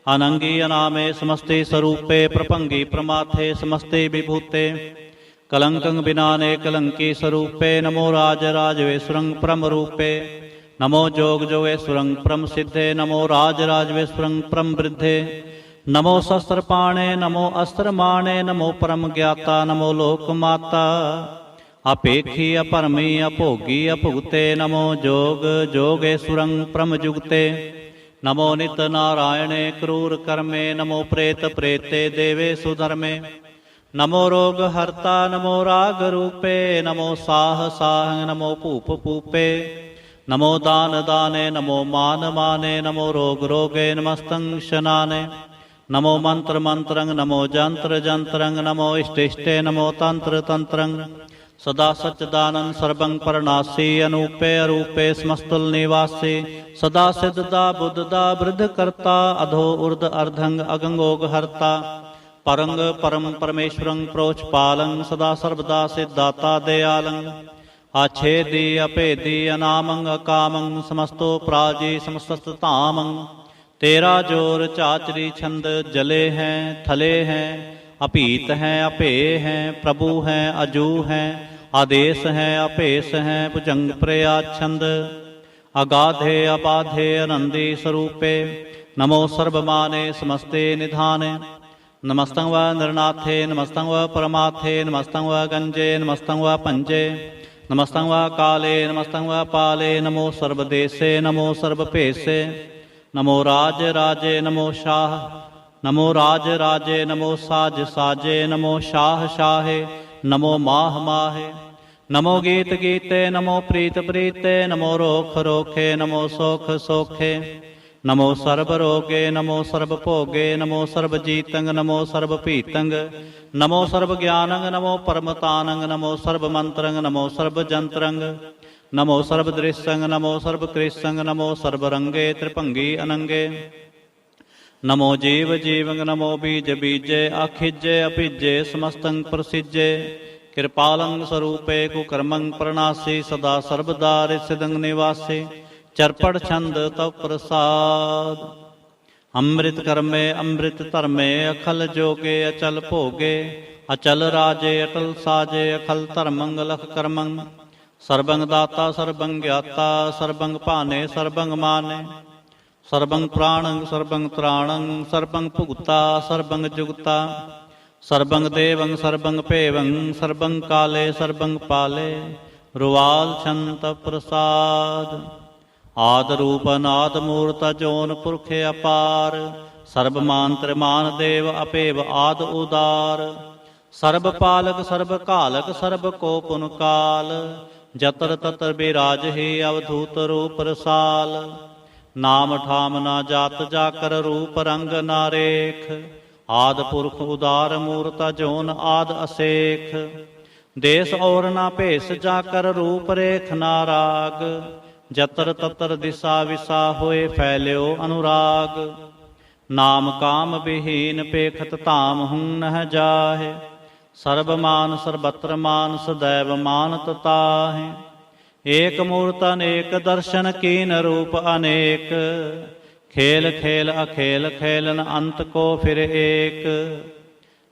अनंगी अनामे समस्ते स्वरूपे प्रपंगी प्रमाथे समस्ते विभूते कलंकं बिनाने कलंकी स्वरूपे नमो राज राजवेश्वरं परम रूपे नमो जोग जोगेश्वरं परम सिद्धे नमो राज राजवेश्वरं परम वृद्धे नमो शस्त्र पाणे नमो अस्त्र माणे नमो परम ज्ञाता नमो लोक माता अपेक्षी अपरमी अभोगी अभुगते नमो जोग जोगेश्वरं परम जुगते नमो नित नारायणे क्रूर कर्मे नमो प्रेत प्रेते देवे सुधर्मे नमो रोग हर्ता नमो राग रूपे नमो साह साह नमो भूप भूपे नमो दान दाने नमो मान माने नमो रोग रोगे नमस्तं शनाने नमो मंत्र मंत्रंग नमो जंत्र जंत्रंग नमो इष्ट इष्टे नमो तंत्र तंत्रंग सदा सच्चिदानंद सर्वं परनासी अनूपे अरूपे समस्तुल निवासी सदा सिद्धदा बुद्धदा वृद्ध करता अधो ऊर्ध अर्धंग अगंगोग हर्ता परंग परम परमेश्वरं प्रोचपालं सदा सर्वदा सिद्धाता दयालं आच्छेदी अपेदी अनामं अकामं समस्तो प्राजी समस्ततामं तेरा जोर चाचरी छंद जले हैं थले हैं अपीत हैं अपे हैं प्रभु हैं अजू हैं आदेश हैं अपेश हैं भुजंग प्रयाछंद अगाधे अबाधे आनंदी स्वरूपे नमो सर्वमाने समस्ते निधाने नमस्तं व नरनाथे नमस्तं व परमाथे नमस्तं व गंजे नमस्तं व पंजे नमस्तं व काले नमस्तं व पाले नमो सर्वदेशे नमो सर्वपेशे नमो राज राजे नमो शाह नमो राज राजे नमो साज साजे नमो शाह शाहे नमो माह माहे नमो गीत गीते नमो प्रीत प्रीते नमो रोख रोखे नमो सोख सोखे नमो सर्व रोगे नमो सर्व भोगे नमो सर्व जीतंग नमो सर्व पीतंग नमो सर्व ज्ञानंग नमो परमतानंग नमो सर्व मंत्रंग नमो सर्व जंत्रंग नमो सर्वदृश्यंग नमो सर्वकृष्यंग नमो सर्वरंगे त्रिभंगी अनंगे। नमो जीव जीवंग नमो बीज बीजे आखिजे अभिजे समस्तंग प्रसिजे। कृपालं स्वरूपे कुकर्मं प्रणासी सदा सर्वदा रिसिदंग निवासी। चरपड़ छंद तव प्रसाद अमृत कर्मे अमृत धर्मे अखल जोगे अचल भोगे। अचल राजे अटल साजे अखल धर्मंग लख कर्मं। सर्वंग दाता सर्वंग ज्ञाता सर्वंग भाने सर्वंग माने। सर्वंग प्राणंग सर्वंग त्राणंग सर्वंग भुगता सर्वंग जुगता। सर्वंग देवंग सर्वंग पेवंग सर्वंग काले सर्वंग पाले। रुवाल छंत प्रसाद आद रूप अनाद मूर्त जोन पुरख अपार। सर्वमान त्रिमान देव अपेव आद उदार। सर्ब पालक सर्ब कालक सर्ब को पुन काल। जतर ततर बिराज ही अवधूत रूप रसाल। नाम ठाम ना जात जाकर रूप रंग ना रेख। आद पुरख उदार मूर्त जोन आद असेख। देश और ना भेष जाकर रूप रेख ना राग। जतर ततर दिशा विसा होए फैल्यो अनुराग। नाम काम विहीन पेखत धाम हूँ नह जाहे। सर्वमान सर्वत्र मान सदैव मानत ताहि। एक मूर्त अनेक दर्शन कीन रूप अनेक। खेल खेल अखेल खेलन अंत को फिर एक।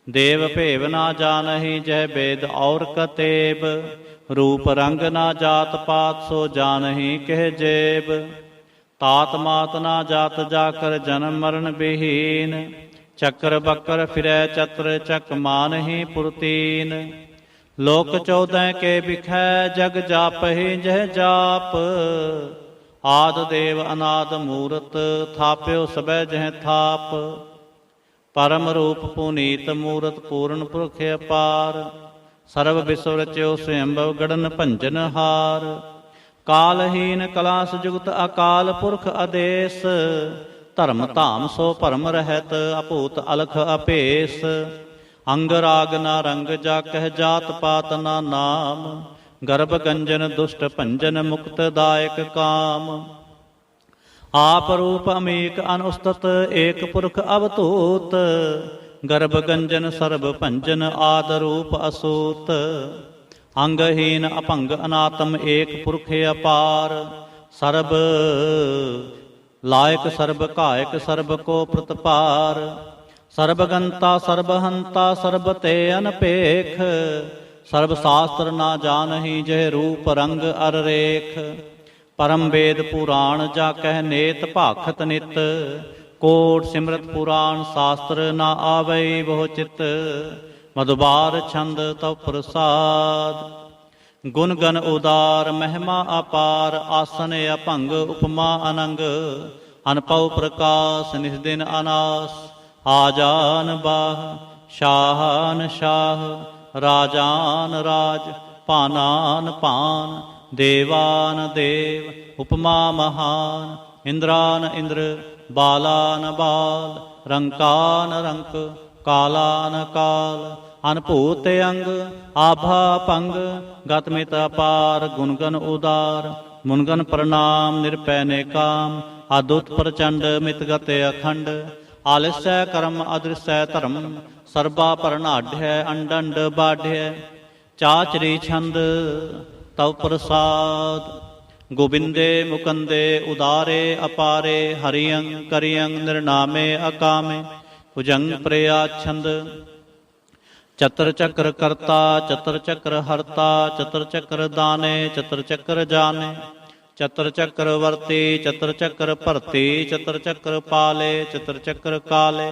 देव भेव ना जानहि जय वेद और कतेब। रूप रंग ना जात पात सो जानहि कह जेब। तात मात ना जात जाकर जन्म मरण विहीन। चक्र बकर फिरै चत्र चक मानहि पुरतीन। लोक 14 के बिखै जग जापहि जह जाप। आद देव अनाद मूरत थाप्यो सबै जह थाप। परम रूप पुनीत मूरत पूर्ण पुरख अपार। सर्व विश्व रच्यो स्वयंभव गढ़न भंजन हार। कालहीन कलास जुगत अकाल पुरख आदेश। धर्म धाम सो भरम रहत अभूत अलख अपेस। अंग राग ना रंग जा कह जात पात ना नाम। गर्भ गंजन दुष्ट भंजन मुक्त दायक काम। आप रूप अमीक अनुस्तत एक पुरख अवतूत। गर्भ गंजन सर्व भंजन आद रूप असूत। अंगहीन अपंग अनातम एक पुरख अपार। सर्ब लायक सर्ब कायक सर्ब को प्रतपार। सर्वगंता सर्वहंता सर्ब ते अनपेख। सर्व शास्त्र ना जानहि जह रूप रंग अर रेख। परम वेद पुराण जा कह नेत भाखत नित। कोट सिमरत पुराण शास्त्र ना आवै बहु चित। मधुबार छंद तव प्रसाद गुण गण उदार महिमा अपार। आसन अभंग उपमा अनंग। अनपव प्रकाश निस्दिन अनास। आजान बाह शाहान शाह। राजान राज पानान पान। देवान देव उपमा महान। इंद्रान इंद्र बालान बाल। रंकान रंक कालान काल। अनभूत अंग आभा पंग। गतमित अपार गुणगन उदार। मुनगन प्रणाम निरपै ने काम। अद्भुत प्रचंड मित गत अखंड। आलस्य कर्म अदृश्य धर्म। सर्वा परनाढ़ अंडंड बाढ़। चाचरी छंद तव प्रसाद गोविंदे मुकंदे उदारे अपारे। हरियं करियं निर्नामे अकामे। भुजंग प्रया छंद चतर चक्र करता चतर चक्र हरता। चतर चक्र दाने चतर चक्र जाने। चतर चक्र वर्ती चतर चक्र भरती। चतर चक्र पाले चतर चक्र काले।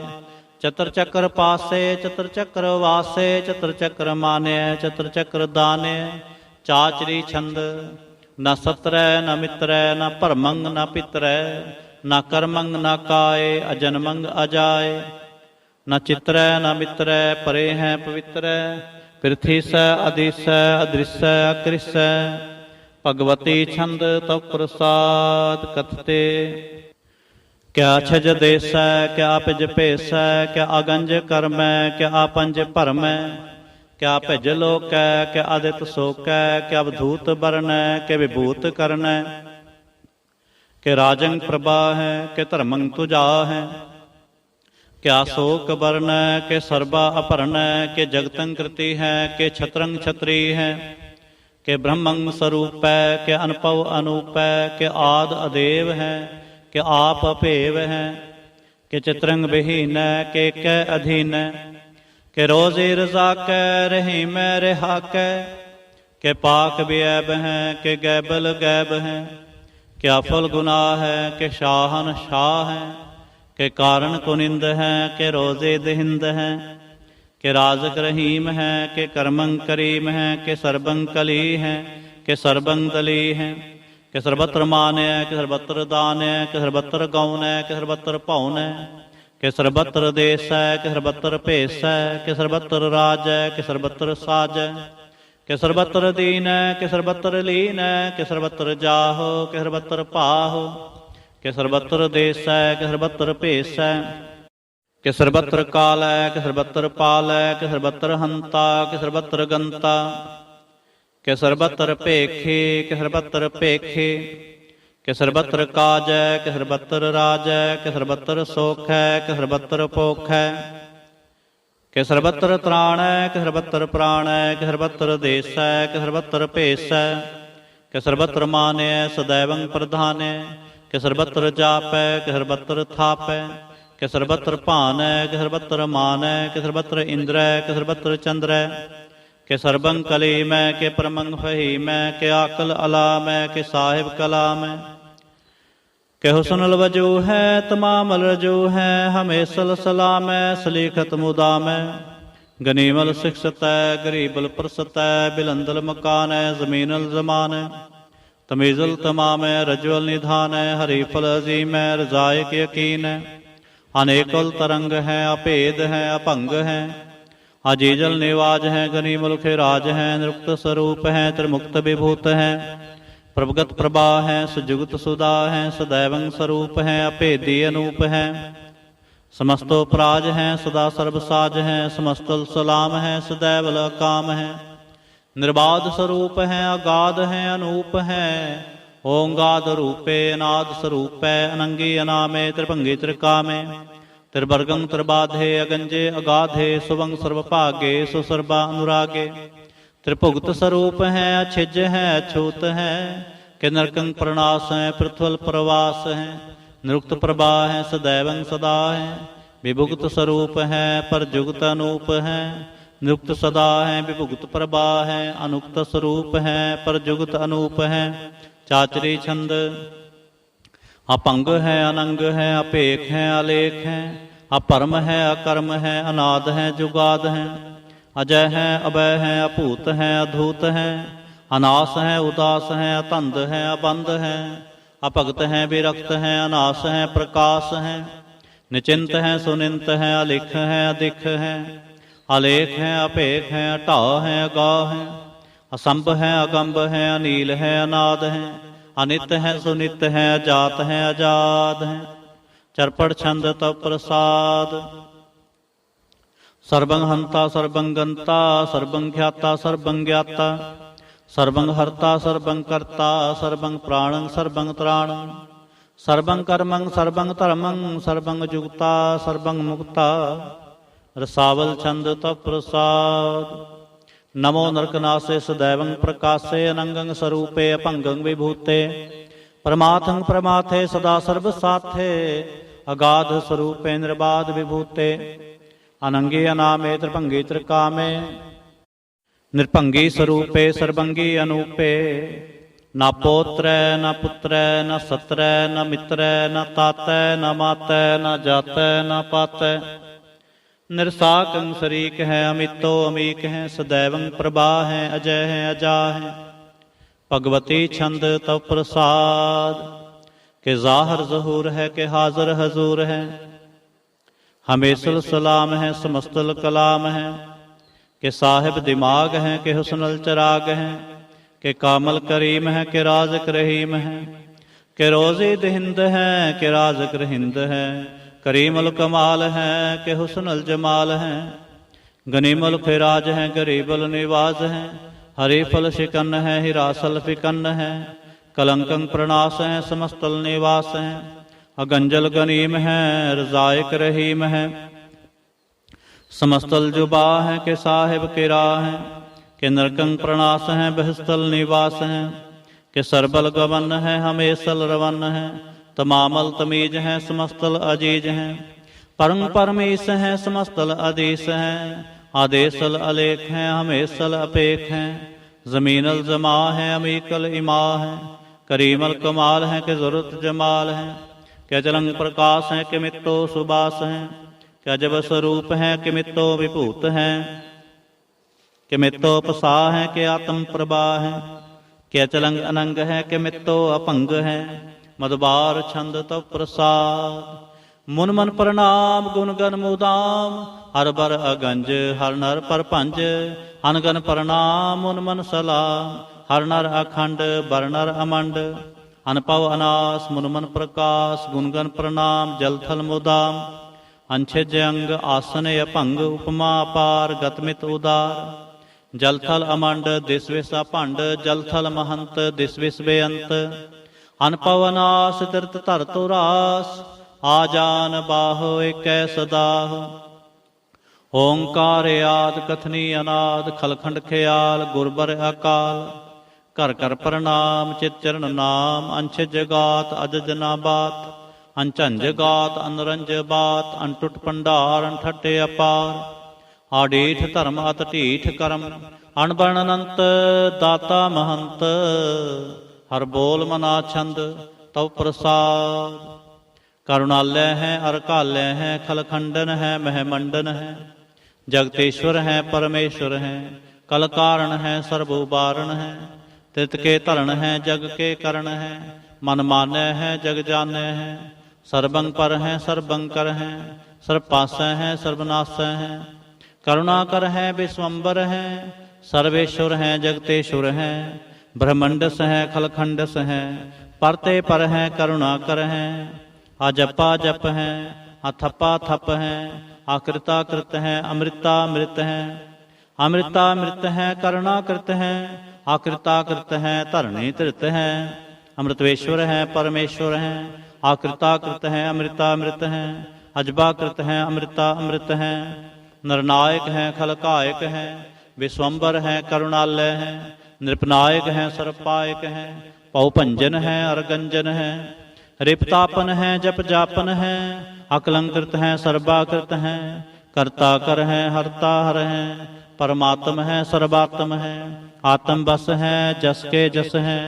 चतर चक्र पासे चतर चक्र वासे। चतर चक्र माने चतर चक्र दाने। चाचरी छंद न सत्र न मित्र न परमंग न पितर। न कर्मंग न काय अजन्मंग अजाय। न चित्र न मित्र परे हैं पवित्र। पृथ्वी स अधिस अदृश्य अकृष्य। भगवती छंद तव प्रसाद कथते। क्या छज देस क्या पिज पेस क्या अगंज कर्म क्या आपंज भरम। क्या भिज लोकै, क्या आदित सोकै, क्या अवधूत बरनै, के विभूत करनै, के राजंग प्रभा है, के धर्मंग तुझा है, क्या शोक बरनै, के सर्बा अपहरणै, के जगतंग कृति है, के छत्रंग छत्री है, के ब्रह्मंग स्वरूप है, के अनपव अनूप है, के आद अदेव है, के आप अभेव है, के चित्रंग विहीन है, के कै अधीन है, के रोज़ी रज़ा कै रही मैं रिहा कै, के पाक बेऐब हैं, के गैबल गैब हैं, क्या फल गुनाह है, के शाहन शाह हैं, के कारण कुनिंद हैं, के रोज़े दहिंद हैं, के राजक रहीम हैं, के कर्मंग करीम हैं, के सरबंग कली हैं, के सरबंग दली हैं, के सर्वत्र मान है, के सर्वत्र दान है, के सर्वत्र गौन है, के सर्वत्र पौन है, के सर्वत्र देश है, के सर्वत्र भेष है, के सर्वत्र राज है, के सर्वत्र साज है, के सर्वत्र दीन है, के सर्वत्र लीन है, के सर्वत्र जाहो, के सर्वत्र पाहो, के सर्वत्र देश है, के सर्वत्र भेष है, के सर्वत्र काल है, के सर्वत्र पाल है, के सर्वत्र हंता, के सर्वत्र गंता, के सर्वत्र भेखे, के सर्वत्र भेखे, के सर्वत्र काज है, के सर्वत्र राज है, के सर्वत्र सुख है, के सर्वत्र भोख है, के सर्वत्र त्राण है, के सर्वत्र प्राण है, के सर्वत्र देश है, के सर्वत्र भेष है, के सर्वत्र मान है, सदैवं प्रधान है, के सर्वत्र जाप है, के सर्वत्र थाप है, के सर्वत्र भान है, के सर्वत्र मान है, के सर्वत्र इंद्र है, के सर्वत्र चंद्र है, के सर्वं कलीम है, के परमंग फहीम है, के आकल अलाम है, के साहिब कलाम है, के हुस्न वजू है, तमाम रजू है, हमेशल सलाम है, सलीखत मुदाम है, गनीमल शिक्षत है, गरीबल प्रसत है, बिलंदल मकान है, जमीनल जमान है, तमीज़ुल तमाम है, रज्वल निधान है, हरीफल अजीम है, रजायक यकीन है, अनेकल तरंग है, अभेद है, अभंग है, अजीजल निवाज है, गनीमल खिराज है, निरुक्त स्वरूप है, त्रिमुक्त विभूत है, प्रभगत प्रभा है, सुजुगत सुधा है, सदैवं स्वरूप है, अभेदी अनूप है, समस्तो प्राज है, सदा सर्वसाज है, समस्तल सलाम है, सदैवल काम है, निर्बाध स्वरूप है, अगाध है, अनूप है, ओंगाद रूपे अनाद स्वरूप है, अनंगी अनामे त्रिभंगी त्रिकामे, त्रिवर्गं त्रिबाधे अगंजे अगाधे, सुवंग सर्वभागे सुसर्वा अनुरागे, त्रिभुगत स्वरूप है, अछिज है, अछूत है, के नरकंग प्रणाश है, पृथ्वल प्रवास है, निरुक्त प्रभा है, सदैवं सदा है, विभुगत स्वरूप है, पर जुगत अनूप है, निरुक्त सदा है, विभुगत प्रभा है, अनुक्त स्वरूप है, पर जुगत अनूप है, चाचरी छंद अपंग है, अनंग है, अपेख है, अलेख है, अपरम है, अकर्म है, अनाद है, जुगाद है, अजय है, अभय है, अभूत है, अधूत है, अनास है, उदास है, अतंद है, अबंध है, अपगत है, विरक्त है, अनास है, प्रकाश है, निचिंत है, सुनिंत है, अलिख है, अधिक है, अलेख है, अपेख है, अटा है, अगाह है, असंभ है, अगंभ है, अनील है, अनाद है, अनित है, सुनित है, अजात है, अजाद है, चरपड़ छंद तव प्रसाद, सर्वं हंता सर्वं गंता, सर्वं ख्याता सर्वं ज्ञाता, सर्वं हर्ता सर्वं कर्ता, सर्वं प्राणं सर्वं त्राणं, सर्वं कर्मं सर्वं धर्मं, सर्वं जुगता सर्वं मुक्ता, रसावल छंद तव प्रसाद। नमो नरकनासे सदैवं प्रकाशे, अनंगं स्वरूपे अपंगं विभूते, परमार्थं परमाथे सदा सर्वसाथे, अगाध स्वरूपे निर्बाध विभूते, अनंगी अनामे त्रिभंगी त्रिकामे, निरभंगी स्वरूपे सर्वंगी अनूपे, न पौत्र न पुत्र न सत्र न मित्र न तात न मात न जात न पात, निरसाकं शरीक है, अमितो अमीक है, सदैवं प्रभा है, अजय है, अजा है, भगवती छंद तव प्रसाद, के जाहर जहूर है, के हाजर हजूर है, हमेशल सलाम है, समस्तल कलाम है, के साहिब दिमाग हैं, के हुस्नल चराग हैं, के कामल करीम है, के राजक रहीम है, के रोज़ी दहिंद है, के राजक रहिंद है, करीमल कमाल है, के हुस्नल जमाल है, गनीमल फिराज है गरीबल निवाज है, हरे फल शिकन है हिरासल फिकन है, कलंकं प्रणाश है समस्तल निवास है, अगंजल गनीम है रजायक रहीम है, समस्तल जुबा है के साहिब के राह है, के नरकंग प्रणाश है बहस्तल निवास है, के सरबल गवन है हमेशल रवन है, तमामल तमीज है समस्तल अजीज है, परम परमेश है समस्तल आदेश है, आदेशल अलेख है हमेशल अपेख है, जमीनल जमा है अमीकल इमा है, करीमल कमाल है के जरूरत जमाल है, क्या जलंग प्रकाश है कि मित्तो सुबास है, क्या जब स्वरूप है कि मित्तो विभूत है, कि मित्तो पसा है कि आत्म प्रभा है, क्या चलंग अनंग है कि मित्तो अपंग है, मदबार छंद तो प्रसाद, मुन मन प्रणाम गुण गण मुदाम, हर बर अगंज हर नर पर पंज, अनगन प्रणाम मुन मन सलाम, हर नर अखंड बर नर अमंड, अनपव अनास मुन मन प्रकाश, गुणगन प्रणाम जल थल मुदाम, अंछज अंग आसन अपंग, उपमा अपार गतमित उदार, जल थल अमंड दिस विस अभंड, जल थल महंत दिस विस बेअंत, अनपव अनास तीर्थ धर तो रास, आजान बाहो एक सदाह, ओंकार आद कथनी अनाद, खलखंड ख्याल गुरबर अकाल, कर कर प्रणाम चित चरण नाम, अंश जगात अजज ना बात, अंचन जगात अनरंज बात, अनटुट भंडार अनठटे अपार, आडीठ धर्म अत ढीठ करम, अनबन अनंत दाता महंत, हर बोल मना छंद तव प्रसाद, करुणालय है अरकालय है, खलखंडन है महमंडन है, जगतेश्वर है परमेश्वर है, कल कारण है सर्वोबारण है, तित के तरण है जग के करण है, मन मान्य है जग जान्य है, सर्वंग पर है सर्वंकर है, सर्वपासय है सर्वनाशय है, करुणाकर है विश्वम्बर है, सर्वेश्वर है जगतेश्वर है, ब्रह्मंडस है खलखंडस है, परते पर है करुणाकर है, अजपा जप है अथपा थप है, आकृता कृत है अमृता मृत है, अमृता मृत है करुणाकृत है, आकृता कृत है धरणी तृत है, अमृतवेश्वर है परमेश्वर है, आकृता कृत है अमृता मृत है, अजबा कृत है अमृता अमृत है, नरनायक है खलकायक है, विश्वम्बर है करुणालय है, नृपनायक है सर्वपायक है, पौभंजन है अरगंजन है, रिपतापन है जप जापन है, अकलंकृत है सर्वाकृत है, कर्ता कर है हरता हर है, परमात्म है सर्वात्म है, आत्म बस है जस के जस है,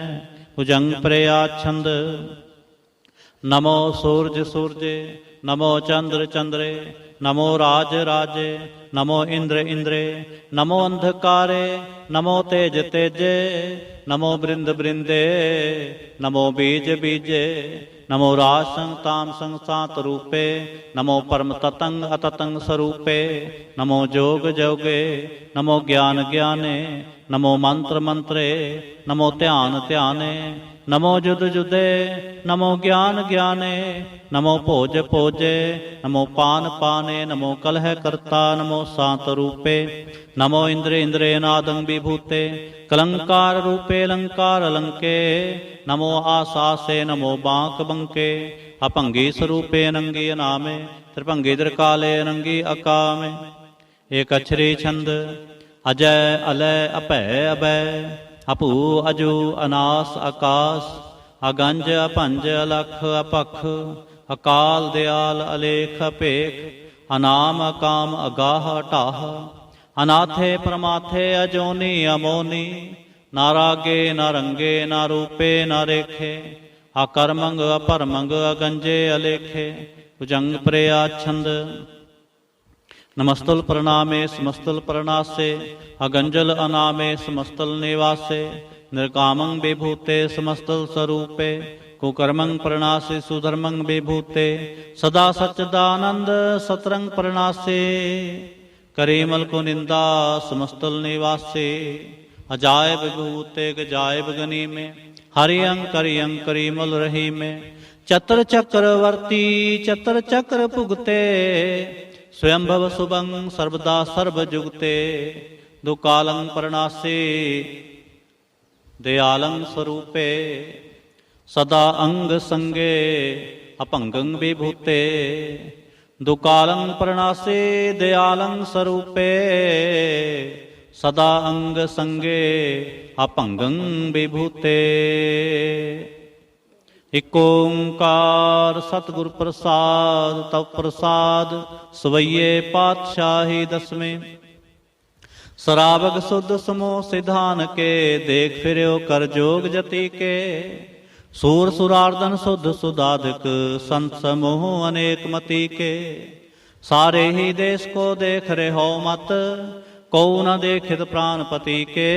भुजंग प्रयाच्छंद, नमो सूर्य सूर्य, नमो चंद्र चंद्रे, नमो राज राजे, नमो इंद्र इंद्रे, नमो अंधकारे, नमो तेज तेजे, नमो बृंद बृंदे, नमो बीज बीजे, नमो राज संग ताम संग सात रूपे, नमो परम ततंग अततंग स्वरूपे, नमो जोग जोगे, नमो ज्ञान ज्ञाने, नमो मंत्र मंत्रे, नमो ध्यान ध्याने, नमो जुद जुदे, नमो ज्ञान ज्ञाने, नमो भोज भोजे, नमो पान पाने, नमो कलह कर्ता, नमो सात रूपे, नमो इंद्र इंद्रे नादं विभूते, कलंकार रूपे अलंकार अलंके, नमो आसासे, नमो बांक बंके, अपंगी स्वरूपे अनंगी अनामे, त्रिभंगी त्रिकाले अनंगी अकामे, एक अक्षरी छंद, अजय अलय अभय अभय, अपू अजू अनास आकाश, अगंज अपंज अलख अपख, अकाल दयाल अलेख अपेख, अनाम अकाम अगाह अटाह, अनाथे प्रमाथे अजोनी अमोनी, नारागे न रंगे न रूपे न रेखे, अकर्मंग अपरमंग अगंजे अलेखे, भुजंग प्रयाच्छंद, नमस्तुल प्रणामे समस्तुल प्रणासे, अगंजल अनामे समस्तुल निवासे, निर्कामं विभूते समस्तुल स्वरूपे, कुकर्मं प्रणासे सुधर्मं विभूते, सदा सच्चिदानंद सतरंग प्रणासे, करीमल को निंदा समस्तुल निवासे, अजायब विभूते गजायब गनी में, हरियं करियं करीमल रही में, चतर चक्रवर्ती चतर चक्र भुगते, स्वयंभव शुभं सर्वदा सर्व जुगते दुकालं प्रणासे दयालं स्वरूपे सदा अंग संगे अपंगं विभूते दुकालं प्रणासे दयालं स्वरूपे सदा अंग संगे अपंगं विभूते। इक ओंकार सतगुर प्रसाद तव प्रसाद सवैये पातशाही दसवें। सरावग सुध समोह सिधान के देख फिर्यो कर जोग जति के। सूर सुरार्दन सुध सुधाधिक संत समूह अनेक मति के। सारे ही देश को देख रहे हो मत को न देखित प्राणपति के।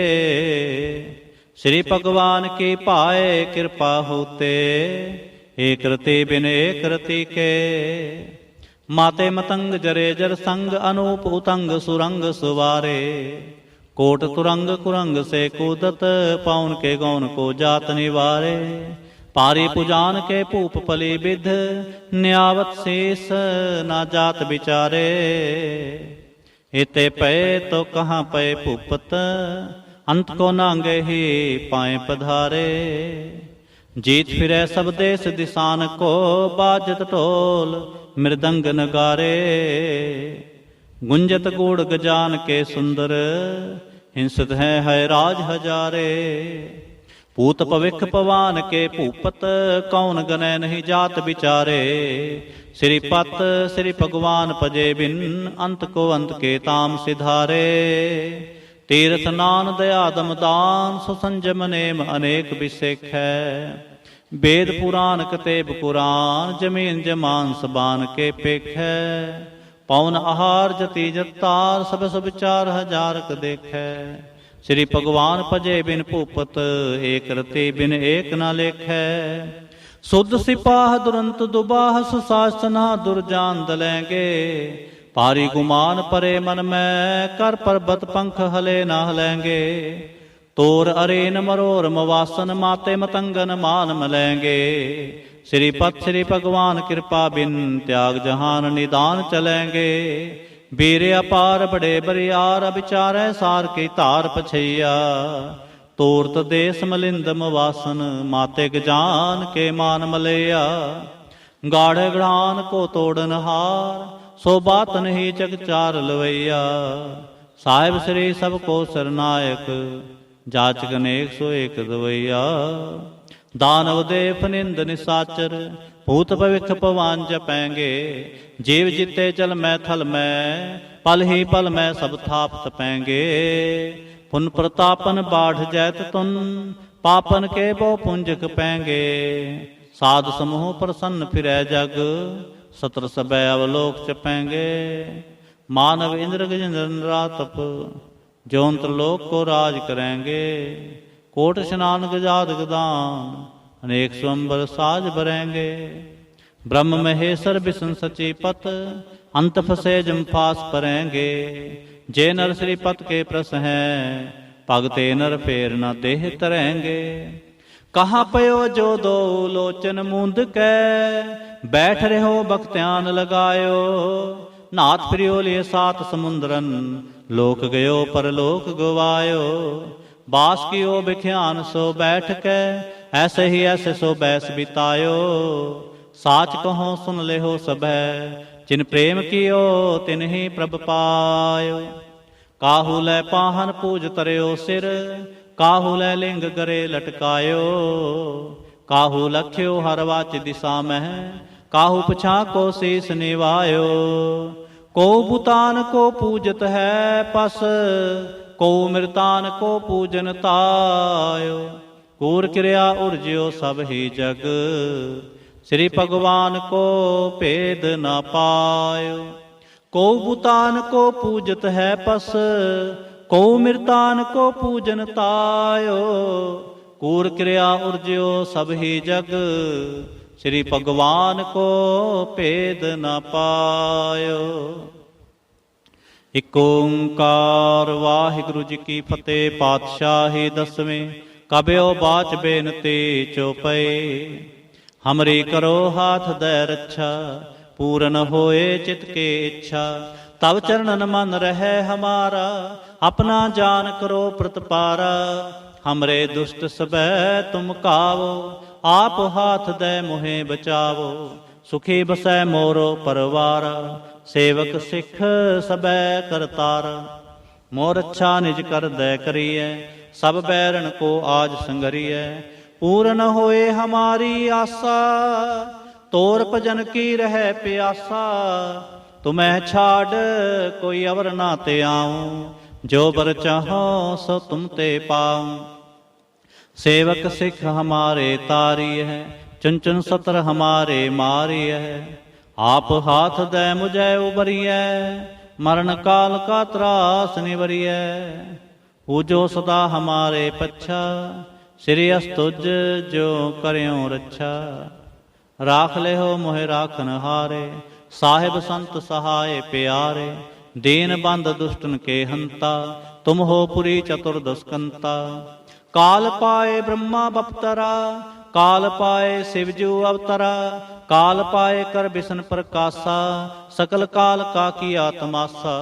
श्री भगवान की पाए कृपा होते एक रति बिन एक रति के। माते मतंग जरे जर संग अनूप उतंग सुरंग सुवारे। कोट तुरंग कुरंग से कूदत पौन के गौन को जात निवारे। पारी पुजान के पूप पली विध न्यावत शेष ना जात बिचारे। इते पे तो कहाँ पे पूपत अंत को नांगे ही पाए पधारे। जीत फिरे सब देश दिसान को बाजत ढोल मृदंग नगारे। गुंजत गुड़ गजान के सुंदर हिंसत है राज हजारे। पूत पविख पवान के भूपत कौन गने नहीं जात बिचारे। श्रीपत श्री भगवान पजे बिन अंत को अंत के ताम सिधारे। तीर्थ नान दया दमदान सुसंजम नेम अनेक बिसेख है। वेद पुराण कतेब कुरान जमीन जमान सबान के पेख है। पवन आहार जति जतार सब सब 4000 देख है। श्री भगवान पजे बिन भूपत एक रति बिन एक न लेख है। सुध सिपाह दुरंत दुबाह सुशासना दुर्जान दलेंगे। पारी गुमान परे मन में कर पर्वत पंख हले न हलेंगे। तोर अरेन मरोर मवासन माते मतंगन मान मलेंगे। श्रीपत श्री भगवान कृपा बिन त्याग जहान निदान चलेंगे। वीर अपार बड़े बरियार विचारे सार की तार पछैया। तोरत देश मलिंद मवासन माते गजान के मान मलैया। गाढ़ गढ़ान को तोड़न हार सो बात नहीं जग चार लवैया। साहिब श्री सबको सरनायक जाचक अनेक सो एक दवैया। दानव देव निंद निसाचर भूत भविख पवान जपेंगे। जीव जीते जल में थल में पल ही पल में सब थाप तपेंगे। पुन प्रतापन बाढ़ जैत तुन पापन के बो पुंज खपेंगे। साध समूह प्रसन्न फिरै जग सत्र सबे अवलोक चपेंगे। मानव इंद्र गजेंद्र नरातप जौंत्र लोक को राज करेंगे। कोट स्नान गजाद गदान अनेक स्वंबर साज भरेंगे। ब्रह्म महेश्वर विष्णु सचिपत अंत फसे जम फास परेंगे। जे नर श्रीपत के प्रस हैं भगते नर फेर न देह तरेंगे। कहाँ पयो जो दो लोचन मूंद के बैठ रहे हो बख्त्यान लगायो। नाथ प्रियो लिए 7 समुंदरन लोक गयो परलोक गवायो। बास कियो बिख्यान सो बैठ के ऐसे ही ऐसे सो बैस बितायो। साच कहो सुन ले हो सब जिन प्रेम कियो तिन ही प्रभ पायो। काहू लै पाहन पूज तरयो सिर काहू लै लिंग गरे लटकायो। काहू लख्यो हर वाच दिशा में काहू पछा को शीस निवायो। को भूतान को पूजत है पस को मृतान को पूजन तायो। कूर क्रिया उर्ज्यो सब ही जग श्री भगवान को भेद न पायो। को भूतान को पूजत है पस को मृतान को पूजन तायो। कूर क्रिया उर्ज्यो सब ही जग श्री भगवान को भेद न पायो। इक ओंकार वाहिगुरु जी की फतेह। पातशाही दसवें। कब्यो बाच बेनती चौपई। हमरी करो हाथ दे रक्षा पूरन होए चित के इच्छा। तब चरणन मन रहे हमारा, अपना जान करो प्रतपारा। हमरे दुष्ट सबै तुम कावो, आप हाथ दे मोहे बचावो। सुखी बसै मोरो परवारा, सेवक सिख सबै करतारा। मोर अच्छा निज कर दय करिए, सब बैरन को आज संगरिए। पूरन होए हमारी आशा, तोर भजन की रह प्यासा। तुम्हें छाड़ कोई अवर ना ते आऊं, जो बर चाहो सो तुम ते पाऊं। सेवक सिख हमारे तारी है, चुन चुन सतर हमारे मारी है। आप हाथ दे मुझे उबरिए, मरण काल का त्रास निवरिए। पूजो सदा हमारे पच्छा, श्री अस्तुज जो करियो रक्षा। राख ले हो मोहे राखन हारे, साहिब संत सहाय प्यारे। दीन बंद दुष्टन के हंता, तुम हो पुरी चतुर्दशकंता। काल पाए ब्रह्मा बपतरा, काल पाए शिवजू अवतरा। काल पाए कर बिसन प्रकाशा, सकल काल का किया तमाशा।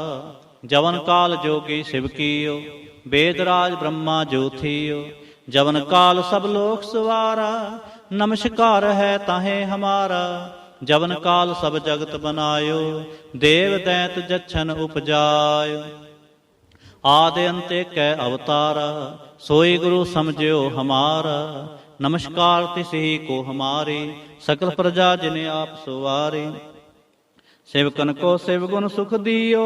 जवन काल जोगी शिव कीयो, वेदराज ब्रह्मा जो थियो। जवन काल सब लोक सवारा, नमस्कार है ताहे हमारा। जवन काल सब जगत बनायो, देव दैत जच्छन उपजायो। आदि अंते कै अवतारा, सोई गुरु समझियो हमारा। नमस्कार तिसही को हमारी, सकल प्रजा जिने आप सुवारी। सेवकन को शिव गुण सुख दियो,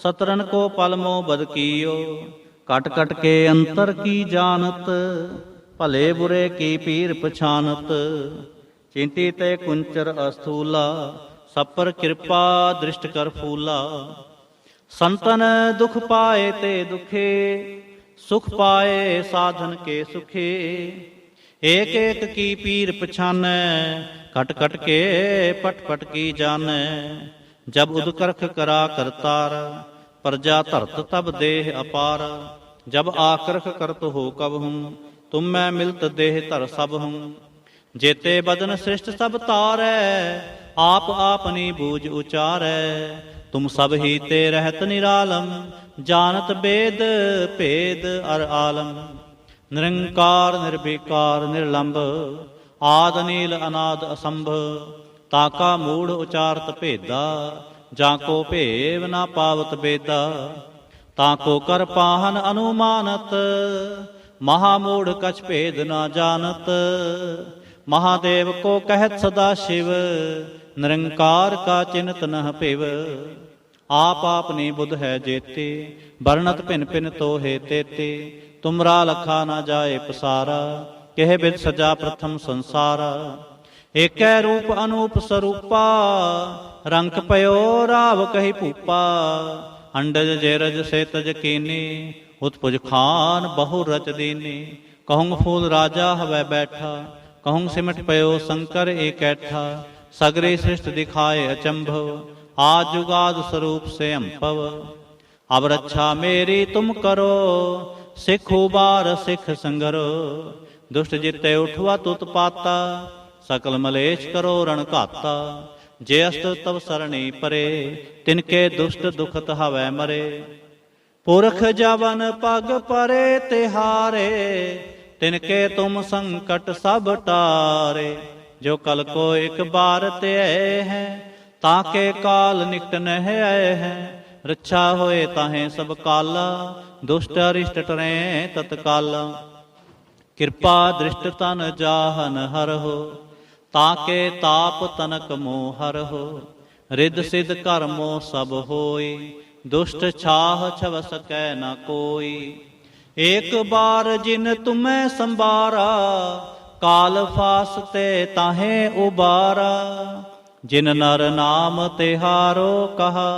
सतरन को पलमो बद कियो। कट कट के अंतर की जानत, भले बुरे की पीर पछानत। चिंती ते कुंचर अस्थूला, सब पर कृपा दृष्ट कर फूला। संतन दुख पाए ते दुखे, सुख पाए साधन के सुखे। एक एक की पीर पछाने, कट कट के पट पट की जाने। जब उदकर्ख करा करतार, प्रजा धरत तब देह अपार। जब आकर्ख करत हो कब हूँ, तुम मैं मिलत देह धर सब हूँ। जेते बदन श्रेष्ठ सब तारै, आप आपनी बूझ उचारै। तुम सब ही ते रहत निरालम, जानत वेद भेद अर आलम। निरंकार निर्विकार निर्लंब, आद नील अनाद असंभ। ताका मूढ़ उचारत भेदा, जाको भेव ना पावत बेदा। ताको कर पाहन अनुमानत, महामूढ़ कछ भेद ना जानत। महादेव को कहत सदा शिव, निरंकार का चिन्हत न पिव। आप आपनी बुध है जेते, बरनत भिन भिन तो हे तेते। तुमरा लखा न जाए पसारा, कह बिद सजा प्रथम संसारा। एक रूप अनूप स्वरूपा, रंक पयो राव कही भूपा। अंडज जेरज से तज कीनी, उत्पुज खान बहु रच दीनी। कहूँ फूल राजा हवै बैठा, कहूँ सिमट पयो शंकर एक ऐठा। सगरे सृष्ट दिखाए अचंभव, आज जुगाद स्वरूप से अम्पव। अब रक्षा मेरी तुम करो, सिख उबार सिख संगरो। दुष्ट जिते उठवा तुत पाता, सकल मलेश करो रण घाता। जे अस्त तव सरणी परे, तिनके दुष्ट दुखत हवै मरे। पुरख जवन पग परे तिहारे, तिनके तुम संकट सब टारे। जो कल को एक बार ते हैं, ताके काल निकट नह आए हैं। रक्षा होए ताहे सब काला, दुष्ट अरिष्ट टरे तत्काला। कृपा दृष्ट तन जाहन हर हो, ताके ताप तनक मोह हर हो। रिद सिद्ध कर्मो सब होई, दुष्ट छाह छव सकै न कोई। एक बार जिन तुम्हें संबारा, काल फासते ताहे उबारा। जिन नर नाम तिहारो कहा,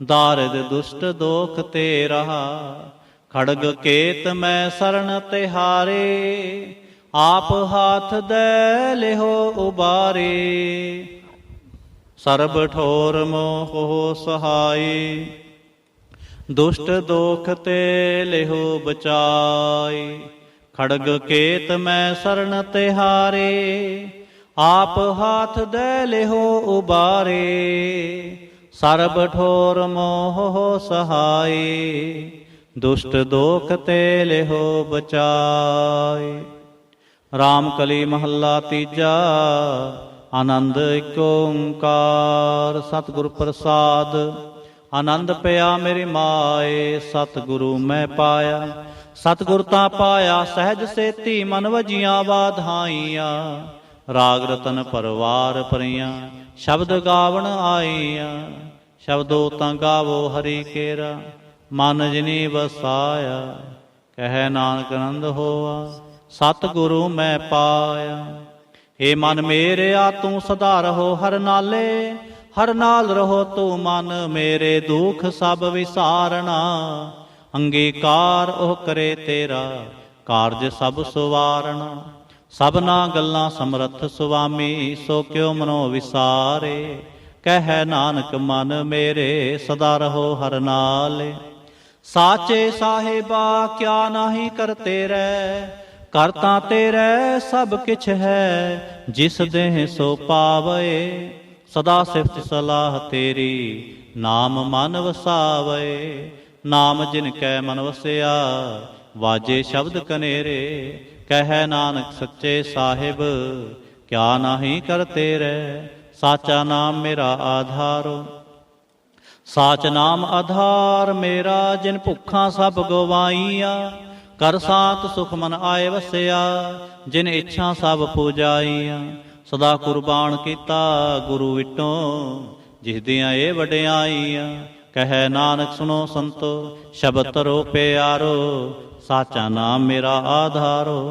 दारिद दुष्ट दोख ते रहा। खड़ग केत मैं शरण तिहारे, आप हाथ दे लेहो उबारे। सर्ब ठोर मोह हो सहाय, दुष्ट दोख ते लेहो बचाई। खड़ग केत मैं शरण तिहारे, आप हाथ दे लेहो उबारे, सर्ब ठोर मोह हो सहाय, दुष्ट दोख ते लेहो बचाए। राम कली महला तीजा, आनंद एक ओंकार। सतगुरु प्रसाद आनंद पिया मेरी माए, सतगुरु मैं पाया। सतगुर ता पाया सहज सेती, मन वजिया वाधाइया। राग रतन परवार परियां, शब्द गावण आईया। शब्दो ता गावो हरि केरा, मन जिनी वसाया। कह नानक आनंद होआ, सतगुरु मैं पाया। हे मन मेरे आ तू सदा रहो हर नाले, हर नाल रहो तू मन मेरे, दुख सब विसारना। अंगीकार ओह करे तेरा, कारज सब सुवारना। सबना गल्लां समरथ सुवामी, सो क्यों मनो विसारे। कह नानक मन मेरे, सदा रहो हर नाले। साचे साहिबा क्या नाही करते रह, करता तेरे सब किछ है। जिस देह सो पावे, सदा सिफत सलाह तेरी, नाम मन वसावे। नाम जिनकै मन वसया, वाजे शब्द कनेरे। कह नानक सच्चे साहिब, क्या नाही करते रह। साचा नाम मेरा आधारो, साच नाम आधार मेरा। जिन भुखा सब गवाईया, कर सात सुख मन आए वसया। जिन इच्छा सब पूजाईया, सदा कुर्बान कीता गुरु विटों। जिस दियां ये वड्याईया, कह नानक सुनो संतो, शब्द तरो प्यारो। साचा नाम मेरा आधारो,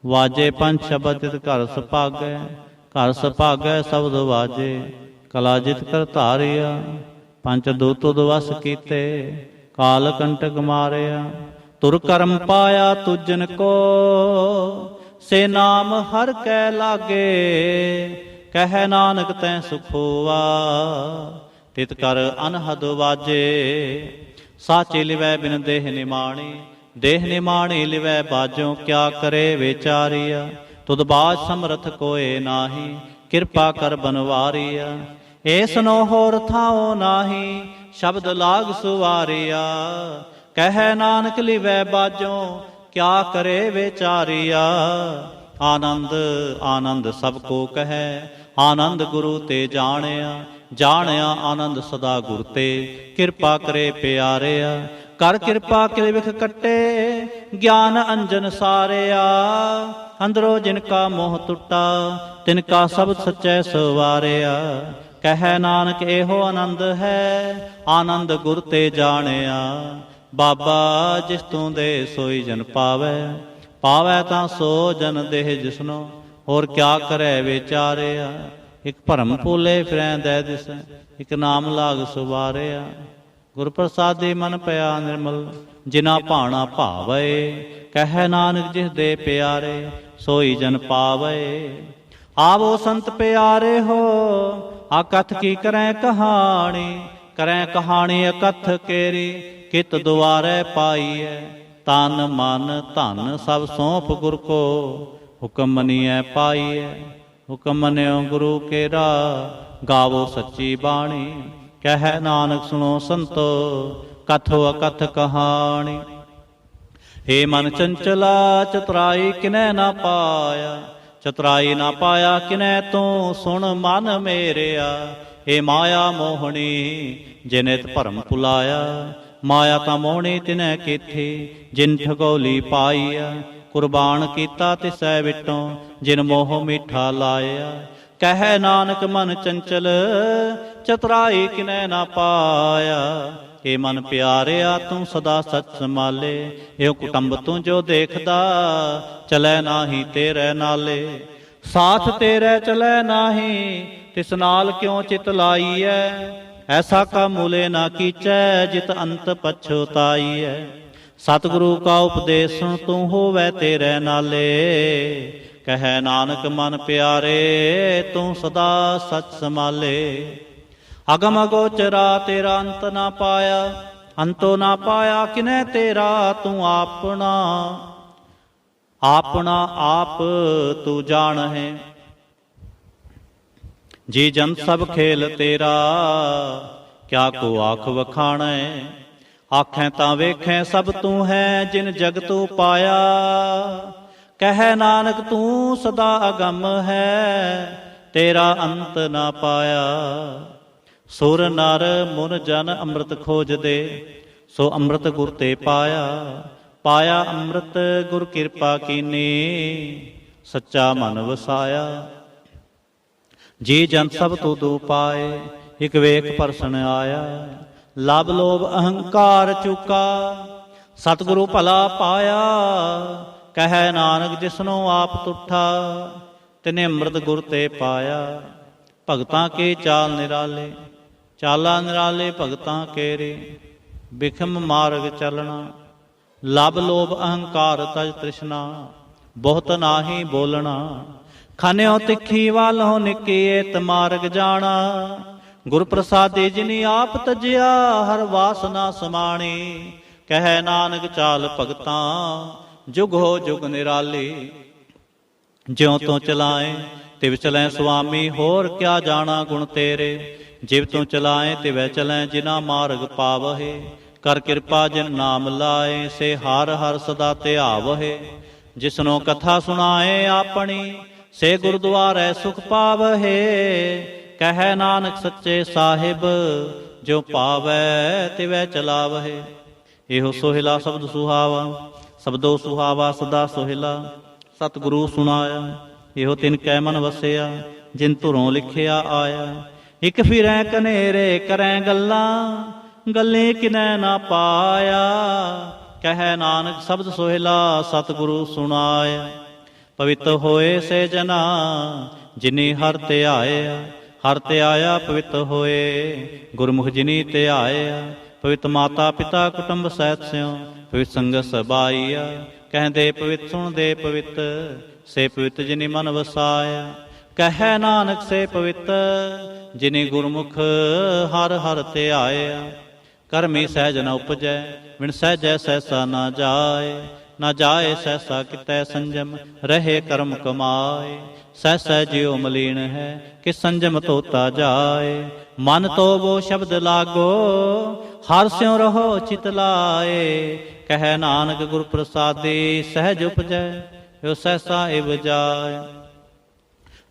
वाजे पंच शब्द तित घर सुभागै। घर सुभागै शब्द वाजे, कला जित कर धारिया। पंच दूत उदवस कीते, काल कंटक मारिया। तुर करम पाया तुजन को, से नाम हर कै लागे। कह नानक तैं सुख होआ, तित कर अनहद वाजे। साचे लिवै बिन देह निमाणी, देह निमाणी लिवै बाजों। क्या करे विचारिया, तुद बाज समरथ कोय नाही। कृपा कर बनवारिया, ऐस नो होर थाओ नाही। शब्द लाग सुवारिया, कह नानक लिवै बाजों। क्या करे विचारिया, आनंद आनंद सबको कहे। आनंद गुरु ते जानिया, जानिया आनंद सदा गुर ते। कृपा करे प्यारिया, कर कृपा के विख कटे। ज्ञान अंजन सारिया, अंदरों जिनका मोह टुटा। तिनका सब सच्चै सवारिया। कह नानक एहो आनंद है, आनंद गुर ते जानिया। बाबा जिस तू दे सोई जन पावै, पावै तां सो जन देह जिसनो। होर क्या करे विचारिया, एक भरम भूले फिरै दै दिसै। एक नाम लाग सुवारिया, गुर प्रसादी मन पया निर्मल। जिना भाना भावै, कह नानक जिस दे प्यारे। सोई जन पावै, आवो संत प्यारे हो। अकथ की करें कहानी, करें कहानी अकथ केरी। कित दुआरे पाईए, तन मन धन सब सौंप गुर को। हुक्म मनिए पाईए, हुक्म मनियो गुरु केरा। गावो सच्ची बाणी, कह नानक सुनो संतो। कथो अकथ कहानी। हे मन चंचला, चतुराई किनै ना पाया। चतुराई ना पाया किनै तू, सुन मन मेरेया। हे माया मोहनी, जिनित भरम भुलाया। माया ता मोहनी तिनै कीथी, जिन ठगोली पाईया। कुर्बान कीता तिसै विटों, जिन मोह मीठा लाया। कह नानक मन चंचल, चतुराई किनै ना पाया। हे मन प्यारिया, तू सदा सच संभाले। यो कुटुंब तू जो देखदा, चलै नाही तेरे नाले। साथ तेरे चलै नाही, तिस नाल क्यों चित लाईऐ। ऐसा का मूले ना कीचै, जित अंत पछुताई है। सतगुरु का उपदेश सुन, तू होवै तेरे नाले। कह नानक मन प्यारे, तू सदा सच संभाले। अगम अगोचरा तेरा अंत ना पाया। अंतो ना पाया किनै तेरा, तू आपना आप तू जान है। ਜੀ ਜੰਤ ਸਭ ਖੇਲ ਤੇਰਾ, ਕਿਆ ਕੋ ਆਖ ਵਖਾਣੈ। ਆਖੈ ਤਾਂ ਵੇਖੈ ਸਭ ਤੂੰ ਹੈ, ਜਿਨ ਜਗਤ ਉਪਾਇਆ। ਕਹੈ ਨਾਨਕ ਤੂੰ ਸਦਾ ਅਗੰਮ ਹੈ, ਤੇਰਾ ਅੰਤ ਨਾ ਪਾਇਆ। ਸੁਰ ਨਰ ਮੁਨ ਜਨ ਅੰਮ੍ਰਿਤ ਖੋਜਦੇ, ਸੋ ਅੰਮ੍ਰਿਤ ਗੁਰ ਤੇ ਪਾਇਆ। ਪਾਇਆ ਅੰਮ੍ਰਿਤ ਗੁਰ ਕਿਰਪਾ ਕੀਨੀ, ਸੱਚਾ ਮਨ ਵਸਾਇਆ। ਜੀ ਜੰਤ ਸਭ ਤੁਧੁ ਪਾਏ, ਇਕ ਵੇਖ ਪਰਸਨ ਆਇਆ। ਲਬ ਲੋਭ ਅਹੰਕਾਰ ਚੁਕਾ, ਸਤਿਗੁਰੂ ਭਲਾ ਪਾਇਆ। ਕਹੈ ਨਾਨਕ ਜਿਸਨੂੰ ਆਪ ਤੁਠਾ, ਤਿਨੇ ਅੰਮ੍ਰਿਤ ਗੁਰ ਤੇ ਪਾਇਆ। ਭਗਤਾਂ ਕੇ ਚਾਲ ਨਿਰਾਲੇ, ਚਾਲਾ ਨਿਰਾਲੇ ਭਗਤਾਂ ਕੇਰੇ। ਬਿਖਮ ਮਾਰਗ ਚਲਣਾ, ਲਬ ਲੋਭ ਅਹੰਕਾਰ ਤਜ ਤ੍ਰਿਸ਼ਨਾ। ਬਹੁਤ ਨਾਹੀ ਬੋਲਣਾ, ਖਾਨਿਓ ਤਿੱਖੀ ਵਾਲੋਂ ਨਿਕੀਏਤ ਮਾਰਗ ਜਾਣਾ। ਗੁਰ ਪ੍ਰਸਾਦੀ ਜਿਨੀ ਆਪ ਤਜਿਆ, ਹਰ ਵਾਸਨਾ ਸਮਾਣੀ। ਕਹੈ ਨਾਨਕ ਚਾਲ ਭਗਤਾਂ, ਜੁਗ ਹੋ ਜੁਗ ਨਿਰਾਲੀ। ਜਿਉ ਤੋਂ ਚਲਾਏ ਤਿਵ ਚਲੈ ਸੁਆਮੀ, ਹੋਰ ਕਿਆ ਜਾਣਾ ਗੁਣ ਤੇਰੇ। ਜਿਵ ਤੋਂ ਚਲਾਏ ਤਿਵੈ ਚਲੈ, ਜਿਨਾ ਮਾਰਗ ਪਾਵਹਿ। ਕਰ ਕਿਰਪਾ ਜਿਨ ਨਾਮ ਲਾਏ, ਸੇ ਹਰ ਹਰ ਸਦਾ ਧਿਆਵਹਿ। ਜਿਸਨੋ ਕਥਾ ਸੁਣਾਏ ਆਪਣੀ, ਸੇ ਗੁਰਦੁਆਰੈ ਸੁਖ ਪਾਵਹਿ। ਕਹੈ ਨਾਨਕ ਸੱਚੇ ਸਾਹਿਬ, ਜੋ ਪਾਵੈ ਤਿਵੈ ਚਲਾਵਹਿ। ਇਹੋ ਸੋਹਿਲਾ ਸ਼ਬਦ ਸੁਹਾਵਾ, ਸ਼ਬਦੋ ਸੁਹਾਵਾ ਸਦਾ ਸੋਹਿਲਾ। ਸਤਿਗੁਰੂ ਸੁਣਾਇਆ, ਇਹੋ ਤਿਨ ਕੈ ਮਨ ਵਸਿਆ, ਜਿਨ ਧੁਰੋਂ ਲਿਖਿਆ ਆਇਆ। ਇਕ ਫਿਰੈ ਕਨੇਰੇ ਕਰੈ ਗੱਲਾਂ, ਗੱਲੇ ਕਿਨੈ ਨਾ ਪਾਇਆ। ਕਹੈ ਨਾਨਕ ਸ਼ਬਦ ਸੋਹਿਲਾ, ਸਤਿਗੁਰੂ ਸੁਣਾਇਆ। ਪਵਿੱਤ ਹੋਏ ਸੇ ਜਨਾ, ਜਿਨੀ ਹਰ ਧਿਆਇਆ। ਹਰ ਧਿਆਇਆ ਪਵਿੱਤ ਹੋਏ, ਗੁਰਮੁਖ ਜਿਨੀ ਧਿਆਇਆ। ਪਵਿੱਤ ਮਾਤਾ ਪਿਤਾ ਕੁਟੁੰਬ ਸਹਿਤ ਸਿਉ, ਪਵਿੱਤ ਸੰਗਤ ਸਬਾਈਆ। ਕਹਿੰਦੇ ਪਵਿੱਤ ਸੁਣਦੇ ਪਵਿੱਤ, ਸੇ ਪਵਿੱਤ ਜਿਨੀ ਮਨ ਵਸਾਇਆ। ਕਹੈ ਨਾਨਕ ਸੇ ਪਵਿੱਤ, ਜਿਨੀ ਗੁਰਮੁਖ ਹਰ ਹਰ ਧਿਆਇਆ। ਕਰਮੀ ਸਹਿਜ ਨ ਉਪਜੈ, ਵਿਣ ਸਹਿਜੈ ਸਹਿਸਾ ਨਾ ਜਾਏ। ਨਾ ਜਾਏ ਸਹਿਸਾ ਕਿਤੈ ਸੰਜਮ, ਰਹੇ ਕਰਮ ਕਮਾਏ। ਸਹਿਸਾ ਜਿਉ ਮਲੀਨ ਹੈ, ਕਿ ਸੰਜਮ ਤੋਤਾ ਜਾਏ। ਮਨ ਤੋਬੋ ਸ਼ਬਦ ਲਾਗੋ, ਹਰ ਸਿਉ ਰਹੋ ਚਿਤ ਲਾਏ। ਕਹੈ ਨਾਨਕ ਗੁਰ ਪ੍ਰਸਾਦੀ, ਸਹਿਜ ਉਪਜੈ ਓ ਸਹਿਸਾ ਇਵ ਜਾਏ।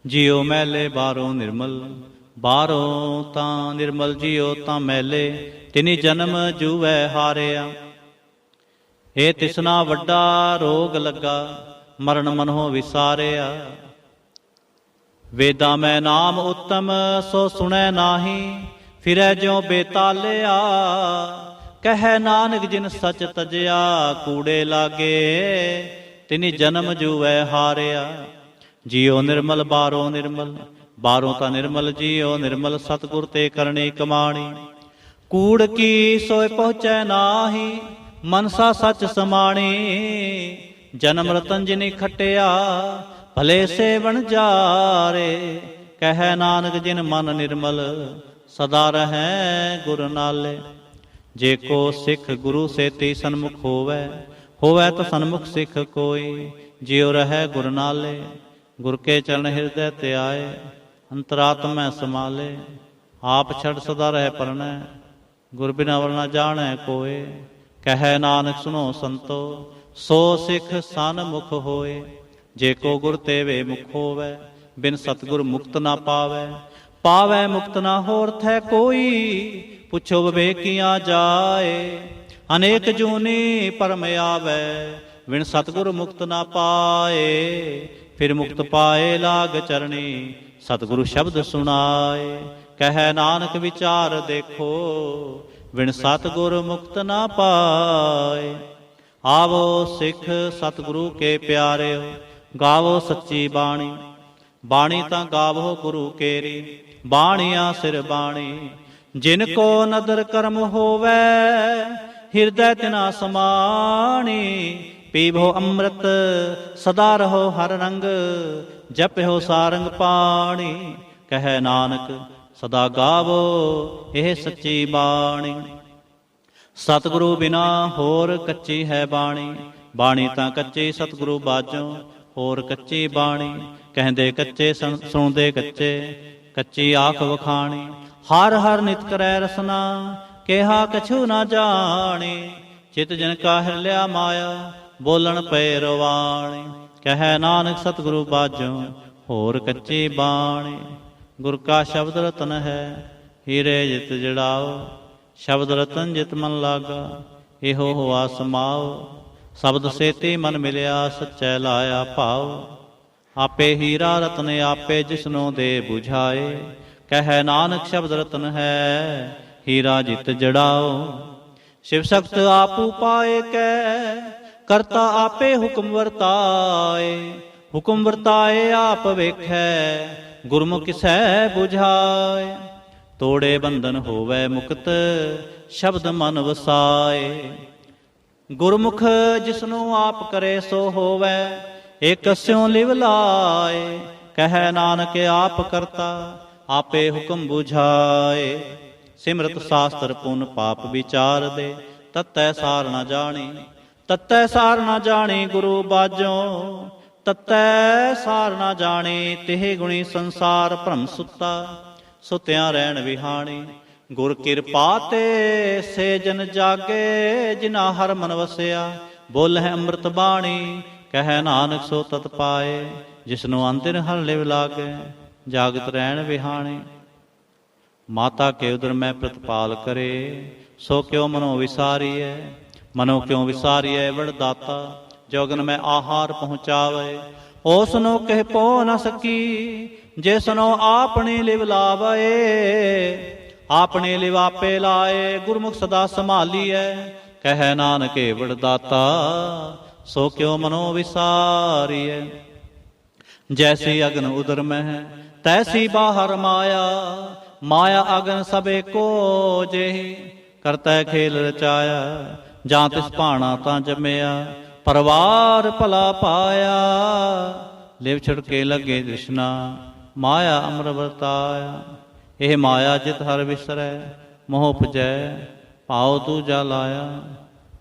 ਜਿਉ ਮੈਲੇ ਬਾਹਰੋਂ ਨਿਰਮਲ, ਬਾਹਰੋਂ ਤਾਂ ਨਿਰਮਲ। ਜਿਉ ਤਾਂ ਮੈਲੇ, ਤਿਨੀ ਜਨਮ ਜੂਵੈ ਹਾਰਿਆ। ਇਹ ਤਿਸਨਾ ਵੱਡਾ ਰੋਗ ਲੱਗਾ, ਮਰਨ ਮਨੋ ਵਿਸਾਰਿਆ। ਵੇਦਾਂ ਮੈਂ ਨਾਮ ਉੱਤਮ, ਸੋ ਸੁਣੈ ਨਾਹੀ। ਫਿਰੈ ਜਿਉ ਬੇਤਾਲਿਆ। ਕਹੈ ਨਾਨਕ ਜਿਨ ਸਚ ਤਜਿਆ, ਕੂੜੇ ਲਾਗੇ। ਤਿਨੀ ਜਨਮ ਜੂਵੈ ਹਾਰਿਆ। ਜਿਉ ਨਿਰਮਲ ਬਾਹਰੋਂ ਨਿਰਮਲ, ਬਾਹਰੋਂ ਤਾਂ ਨਿਰਮਲ। ਜਿਉ ਨਿਰਮਲ ਸਤਿਗੁਰ ਤੇ ਕਰਨੀ ਕਮਾਣੀ। ਕੂੜ ਕੀ ਸੋਇ ਪਹੁੰਚੈ ਨਾਹੀ, ਮਨਸਾ ਸੱਚ ਸਮਾਣੀ। ਜਨਮ ਰਤਨ ਜਿਨੀ ਖਟਿਆ, ਭਲੇ ਸੇਵਨ ਜਾਰੇ। ਕਹੈ ਨਾਨਕ ਜਿਨ ਮਨ ਨਿਰਮਲ, ਸਦਾ ਰਹੈ ਗੁਰ ਨਾਲੇ। ਜੇ ਕੋ ਸਿੱਖ ਗੁਰੂ ਸੇਤੀ ਸਨਮੁਖ ਹੋਵੈ, ਹੋਵੈ ਤਾਂ ਸਨਮੁਖ ਸਿੱਖ ਕੋਈ। ਜਿਉ ਰਹੈ ਗੁਰ ਨਾਲੇ, ਗੁਰ ਕੇ ਚਰਨ ਹਿਰਦੈ ਧਿਆਏ। ਅੰਤਰਾਤਮੈ ਸਮਾਲੇ, ਆਪ ਛੜ ਸਦਾ ਰਹਿ ਪਰਣੈ। ਗੁਰ ਬਿਨਾ ਵਰ ਨ ਜਾਣੈ ਕੋਏ। ਕਹੈ ਨਾਨਕ ਸੁਨੋ ਸੰਤੋ, ਸੋ ਸਿੱਖ ਸਨਮੁਖ ਹੋਏ। ਜੇ ਕੋ ਗੁਰ ਤੇਵੇ ਮੁਖ ਹੋਵੈ, ਬਿਨ ਸਤਿਗੁਰ ਮੁਕਤ ਨਾ ਪਾਵੈ। ਪਾਵੈ ਮੁਕਤ ਨਾ ਹੋਰ ਥੈ ਕੋਈ, ਪੁੱਛੋ ਵਿਵੇਕੀਆਂ ਜਾਏ। ਅਨੇਕ ਜੂਨੀ ਪਰਮ ਆਵੈ, ਬਿਨ ਸਤਿਗੁਰ ਮੁਕਤ ਨਾ ਪਾਏ। ਫਿਰ ਮੁਕਤ ਪਾਏ ਲਾਗ ਚਰਣੀ, ਸਤਿਗੁਰੂ ਸ਼ਬਦ ਸੁਣਾਏ। ਕਹੈ ਨਾਨਕ ਵਿਚਾਰ ਦੇਖੋ, ਬਿਨ ਸਤਿਗੁਰ ਮੁਕਤ ਨਾ ਪਾਏ। ਆਵੋ ਸਿੱਖ ਸਤਿਗੁਰੂ ਕੇ ਪਿਆਰਿਓ, ਗਾਵੋ ਸੱਚੀ ਬਾਣੀ। ਬਾਣੀ ਤਾਂ ਗਾਵੋ ਗੁਰੂ ਕੇਰੀ, ਬਾਣੀਆਂ ਸਿਰ ਬਾਣੀ। ਜਿਨ ਕੋ ਨਦਰ ਕਰਮ ਹੋਵੈ, ਹਿਰਦੈ ਤਿਨਾ ਸਮਾਣੀ। ਪੀਵੋ ਅੰਮ੍ਰਿਤ ਸਦਾ ਰਹੋ ਹਰ ਰੰਗ, ਜਪਿਓ ਸਾਰੰਗ ਪਾਣੀ। ਕਹੈ ਨਾਨਕ ਸਦਾ ਗਾਵੋ ਇਹ ਸੱਚੀ ਬਾਣੀ। ਸਤਿਗੁਰੂ ਬਿਨਾ ਹੋਰ ਕੱਚੀ ਹੈ ਬਾਣੀ। ਬਾਣੀ ਤਾਂ ਕੱਚੀ ਸਤਿਗੁਰੂ ਬਾਝੋਂ, ਹੋਰ ਕੱਚੀ ਬਾਣੀ। ਕਹਿੰਦੇ ਕੱਚੇ ਸੁਣਦੇ ਕੱਚੇ, ਕੱਚੀ ਆਖ ਵਖਾਣੀ। ਹਰ ਹਰ ਨਿਤ ਕਰੈ ਰਸਨਾ, ਕਿਹਾ ਕਛੂ ਨਾ ਜਾਣੇ। ਚਿਤ ਜਨ ਕਾ ਹਿਰਲਿਆ ਮਾਇਆ, ਬੋਲਣ ਪਏ ਰਵਾਣੇ। ਕਹੈ ਨਾਨਕ ਸਤਿਗੁਰੂ ਬਾਝੋਂ, ਹੋਰ ਕੱਚੀ ਬਾਣੀ। ਗੁਰ ਕਾ ਸ਼ਬਦ ਰਤਨ ਹੈ, ਹੀਰੇ ਜਿਤ ਜੜਾਓ। ਸ਼ਬਦ ਰਤਨ ਜਿਤ ਮਨ ਲਾਗਾ, ਇਹੋ ਹੋਆ ਸਮਾਓ। ਸ਼ਬਦ ਸੇਤੀ ਮਨ ਮਿਲਿਆ, ਸੱਚੈ ਲਾਇਆ ਭਾਉ। ਆਪੇ ਹੀਰਾ ਰਤਨ ਆਪੇ ਜਿਸਨੂੰ ਦੇ 부ਝਾਏ। ਕਹੈ ਨਾਨਕ ਸ਼ਬਦ ਰਤਨ ਹੈ, ਹੀਰਾ ਜਿਤ ਜੜਾਓ। ਸ਼ਿਵ ਸ਼ਕਤ ਆਪੂ ਪਾਏ ਕੈ, ਕਰਤਾ ਆਪੇ ਹੁਕਮ ਵਰਤਾਏ। ਹੁਕਮ ਵਰਤਾਏ ਆਪ ਵੇਖੈ, ਗੁਰਮੁਖ ਕਿਸੈ 부ਝਾਏ। ਤੋੜੇ ਬੰਧਨ ਹੋਵੈ ਮੁਕਤ, ਸ਼ਬਦ ਮਨ ਵਸਾਏ। ਗੁਰਮੁਖ ਜਿਸਨੂੰ ਆਪ ਕਰੇ ਸੋ ਹੋਵੈ, ਏਕ ਸਿਉ ਲਿਵ ਲਾਏ। ਕਹੈ ਨਾਨਕ ਆਪ ਕਰਤਾ, ਆਪੇ ਹੁਕਮ 부ਝਾਏ। ਸਿਮਰਤ ਸ਼ਾਸਤਰ ਪੁਨ ਪਾਪ ਵਿਚਾਰ ਦੇ, ਤਤੈ ਸਾਰ ਨਾ ਜਾਣੀ। ਤਤੈ ਸਾਰ ਨਾ ਜਾਣੀ ਗੁਰੂ ਬਾਝੋਂ, ਤਤੈ ਸਾਰ ਨਾ ਜਾਣੀ। ਤਿਹ ਗੁਣੀ ਸੰਸਾਰ ਭ੍ਰਮ ਸੁੱਤਾ, ਸੁਤਿਆਂ ਰਹਿਣ ਵਿਹਾਣੀ। ਗੁਰ ਕਿਰਪਾ ਤੇ ਸੇ ਜਨ ਜਾਗੇ, ਜਿਨਾ ਹਰ ਮਨ ਵਸਿਆ। ਬੋਲਹਿ ਅੰਮ੍ਰਿਤ ਬਾਣੀ, ਕਹੈ ਨਾਨਕ ਸੋ ਤਤ ਪਾਏ। ਜਿਸਨੂੰ ਅੰਤਿਰ ਹਰ ਲਿਵ ਲਾਗੇ, ਜਾਗਤ ਰਹਿਣ ਵਿਹਾਣੀ। ਮਾਤਾ ਕੇ ਉਦਰ ਮੈਂ ਪ੍ਰਤਪਾਲ ਕਰੇ, ਸੋ ਕਿਉ ਮਨੋ ਵਿਸਾਰੀਐ। ਮਨੋ ਕਿਉ ਵਿਸਾਰੀਐ ਵਡ ਦਾਤਾ, ਜੋਗਨ ਮੈਂ ਆਹਾਰ ਪਹੁੰਚਾਵੇ। ਓਸਨੋ ਕਹਿ ਪੋ ਨ ਸਕੀ, ਜਿਸਨੋ ਆਪਣੀ ਲਿਵ ਲਾਵੇ। ਆਪਣੇ ਲਿਵ ਆਪੇ ਲਾਏ, ਗੁਰਮੁਖ ਸਦਾ ਸੰਭਾਲੀਐ। ਕਹੈ ਨਾਨਕ ਵਡ ਦਾਤਾ, ਸੋ ਕਿਉ ਮਨੋ ਵਿਸਾਰੀਐ। ਜੈਸੀ ਅਗਨ ਉਦਰ ਮਹਿ, ਤੈਸੀ ਬਾਹਰ ਮਾਇਆ। ਮਾਇਆ ਅਗਨ ਸਭੇ ਕੋ ਜਿਹੀ, ਕਰਤੈ ਖੇਲ ਰਚਾਇਆ। ਜਾਂ ਤਿਸ ਭਾਣਾ ਤਾਂ ਜੰਮਿਆ, ਪਰਵਾਰ ਭਲਾ ਪਾਇਆ। ਲਿਵ ਛਿੜਕੇ ਲੱਗੇ ਤ੍ਰਿਸ਼ਨਾ, ਮਾਇਆ ਅਮਰ ਵਰਤਾਇਆ। ਇਹ ਮਾਇਆ ਜਿਤ ਹਰ ਵਿਸਰੈ, ਮੋਹ ਉਪਜੈ ਭਾਉ ਤੂੰ ਜਾ ਲਾਇਆ।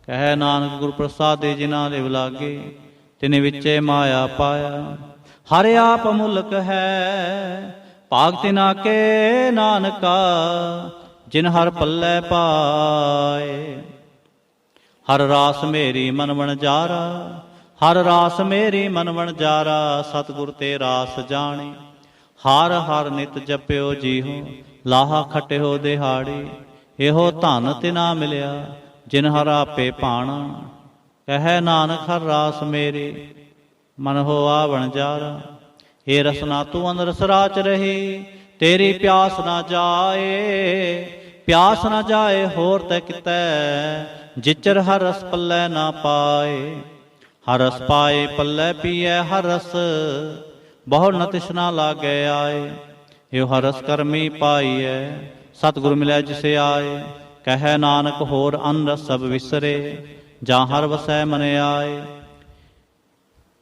ਕਹੈ ਨਾਨਕ ਗੁਰ ਪ੍ਰਸਾਦੇ ਜਿਨਾ ਲਿਵ ਲਾਗੇ, ਤਿਨ ਵਿੱਚੇ ਮਾਇਆ ਪਾਇਆ। ਹਰਿ ਆਪ ਮੁਲਕ ਹੈ, ਭਾਗ ਤਿਨਾ ਕੇ ਨਾਨਕਾ। ਜਿਨ ਹਰ ਪੱਲੇ ਪਾਏ। ਹਰ ਰਾਸ ਮੇਰੀ ਮਨ ਵਣਜਾਰਾ, ਹਰ ਰਾਸ ਮੇਰੀ ਮਨ ਵਣਜਾਰਾ। ਸਤਿਗੁਰ ਤੇ ਰਾਸ ਜਾਣੀ, ਹਰ ਹਰ ਨਿਤ ਜਪਿਓ ਜੀਹੋ। ਲਾਹਾ ਖਟਿਓ ਦਿਹਾੜੀ, ਇਹੋ ਧਨ ਤਿਨਾ ਮਿਲਿਆ, ਜਿਨ ਹਰ ਆਪੇ ਭਾਣਾ। ਕਹੈ ਨਾਨਕ ਹਰ ਰਾਸ ਮੇਰੀ, ਮਨ ਹੋਆ ਵਣਜਾਰਾ। ਏ ਰਸਨਾ ਤੂੰ ਅੰਦਰ ਸਰਾਚ ਰਹੀ, ਤੇਰੀ ਪਿਆਸ ਨਾ ਜਾਏ। ਪਿਆਸ ਨਾ ਜਾਏ ਹੋਰ ਤੈ ਕਿਤੈ, ਜਿਚਰ ਹਰ ਰਸ ਪੱਲੇ ਨਾ ਪਾਏ। ਹਰ ਰਸ ਪਾਏ ਪੱਲੇ ਪੀਐ ਹਰ ਰਸ, ਬਹੁ ਨ ਤਿਸਨਾ ਲਾਗੇ ਆਏ। ਇਹੋ ਹਰ ਰਸ ਕਰਮੀ ਪਾਈਐ, ਸਤਿਗੁਰ ਮਿਲਿਆ ਜਿਸੇ ਆਏ। ਕਹੈ ਨਾਨਕ ਹੋਰ ਅਨ ਰਸ ਸਭ ਵਿਸਰੇ, ਜਾਂ ਹਰ ਵਸੈ ਮਨ ਆਏ।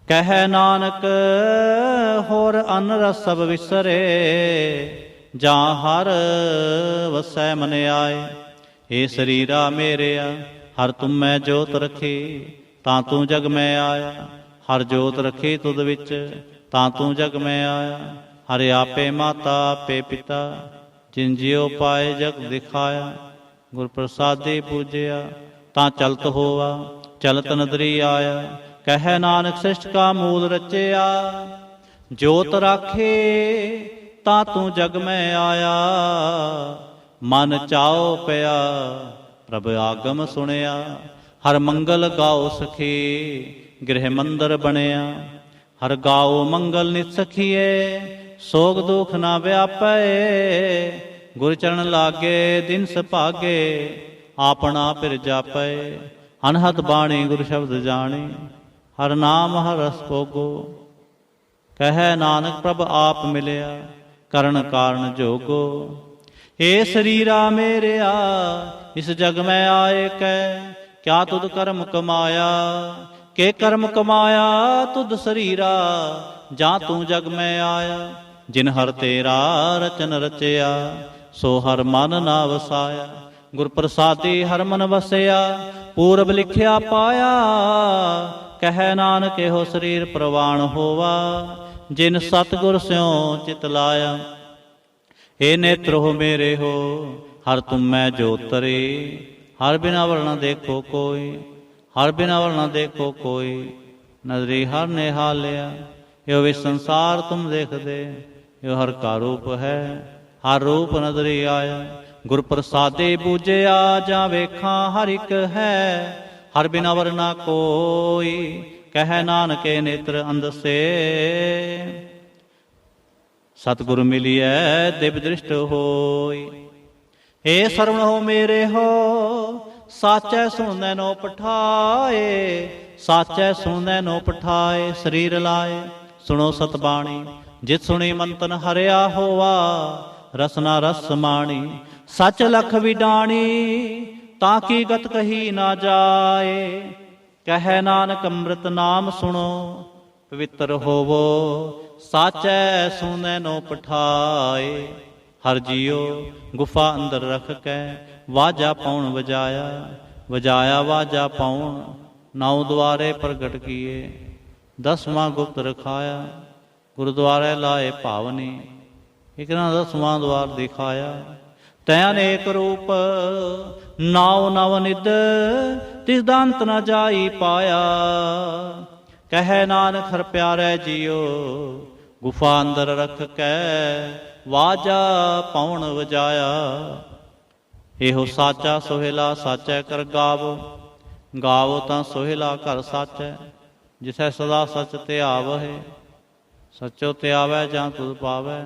ਕਹੈ ਨਾਨਕ ਹੋਰ ਅਨ ਰਸ ਸਭ ਵਿਸਰੇ, ਜਾਂ ਹਰ ਵਸੈ ਮਨ ਆਏ। ਏ ਸਰੀਰਾ ਮੇਰਿਆ ਹਰ ਤੁਮੈ ਜੋਤ ਰਖੀ, ਤਾਂ ਤੂੰ ਜਗ ਮੈਂ ਆਇਆ। ਹਰ ਜੋਤ ਰਖੀ ਤੁਧ ਵਿੱਚ, ਤਾਂ ਤੂੰ ਜਗ ਮੈਂ ਆਇਆ। ਹਰਿ ਆਪੇ ਮਾਤਾ ਆਪੇ ਪਿਤਾ, ਜਿਨ ਜਿਉ ਪਾਏ ਜਗ ਦਿਖਾਇਆ। ਗੁਰ ਪ੍ਰਸਾਦੇ ਪੂਜਿਆ, ਤਾਂ ਚਲਤ ਹੋਆ ਚਲਤ ਨਦਰੀ ਆਇਆ। ਕਹੈ ਨਾਨਕ ਸ੍ਰਿਸ਼ਟ ਕਾ ਮੂਲ ਰਚਿਆ, ਜੋਤ ਰਾਖੇ ਤਾਂ ਤੂੰ ਜਗ ਮੈਂ ਆਇਆ। ਮਨ ਚਾਉ ਪਿਆ ਪ੍ਰਭ ਆਗਮ ਸੁਣਿਆ, ਹਰ ਮੰਗਲ ਗਾਓ ਸਖੀ ਗ੍ਰਹਿ ਮੰਦਰ ਬਣਿਆ। ਹਰ ਗਾਓ ਮੰਗਲ ਨਿਤ ਸਖੀਏ, ਸੋਗ ਦੁਖ ਨਾ ਵਿਆਪੈ। ਗੁਰ ਚਰਨ ਲਾਗੇ ਦਿਨ ਸੁਭਾਗੇ, ਆਪਣਾ ਪਿਰ ਜਾਪੈ। ਅਨਹਦ ਬਾਣੀ ਗੁਰ ਸ਼ਬਦ ਜਾਣੀ, ਹਰ ਨਾਮ ਹਰ ਰਸ ਭੋਗੋ। ਕਹੈ ਨਾਨਕ ਪ੍ਰਭ ਆਪ ਮਿਲਿਆ, ਕਰਨ ਕਾਰਨ ਜੋਗੋ। ਏ ਸਰੀਰਾ ਮੇਰਿਆ ਇਸ ਜਗ ਮੈਂ ਆਏ ਕੈ, ਕਿਆ ਤੁਧ ਕਰਮ ਕਮਾਇਆ। ਕੇ ਕਰਮ ਕਮਾਇਆ ਤੁਧ ਸਰੀਰਾ, ਜਾਂ ਤੂੰ ਜਗ ਮੈਂ ਆਇਆ। ਜਿਨ ਹਰ ਤੇਰਾ ਰਚਨ ਰਚਿਆ, ਸੋ ਹਰ ਮਨ ਨਾ ਵਸਾਇਆ। ਗੁਰ ਪ੍ਰਸਾਦੀ ਹਰ ਮਨ ਵਸਿਆ, ਪੂਰਬ ਲਿਖਿਆ ਪਾਇਆ। ਕਹੈ ਨਾਨਕ ਇਹੋ ਸਰੀਰ ਪ੍ਰਵਾਣ ਹੋਵਾ, ਜਿਨ ਸਤਿਗੁਰ ਸਿਉ ਚਿਤ ਲਾਇਆ। हे नेत्र हो मेरे हो, हर तुम मैं जो तरे। हर बिना वर्ण देखो कोई, हर बिना वर्ण देखो कोई। नजरी हर ने हालिया, यो वे संसार तुम देख दे। यो हर का रूप है, हर रूप नजरी आया। गुर प्रसादे बूझिया, जा वेखा हर एक है। हर बिना वरना कोई, कह नानके नेत्र अंध से। सतगुरु मिलिए दिव्य दृष्ट होई। हे सरवण हो मेरे हो, साचै सुनदै नो पठाए। साचै सुनदै नो पठाए, शरीर लाए सुनो सतबाणी। जित सुनी मंतन हरिया होवा, रसना रस माणी। सच लख विडाणी, ताकि गत कही ना जाए। कह नानक अमृत नाम सुनो, पवित्र होवो साचै सुनै नो पठाए। हर जियो गुफा अंदर रख कै, वाजा पौन वजाया। वजाया वाजा पौन, नाउ द्वारे प्रगट किए। 10वां गुप्त रखाया, गुरुद्वारे लाए पावनी। इकना 10वां द्वार दिखाया। तै अनेक रूप, नाव नव निद। तिस दांत न जाई पाया। कह नानक हर प्यारे जियो, गुफा अंदर रख कै वाजा पौन वजाया। एहो साचा सोहेला साचै कर गावो। गावो तां सोहेला कर साचै, जिसै सदा सच त्यावै। सचो त्यावै जां तुध पावै,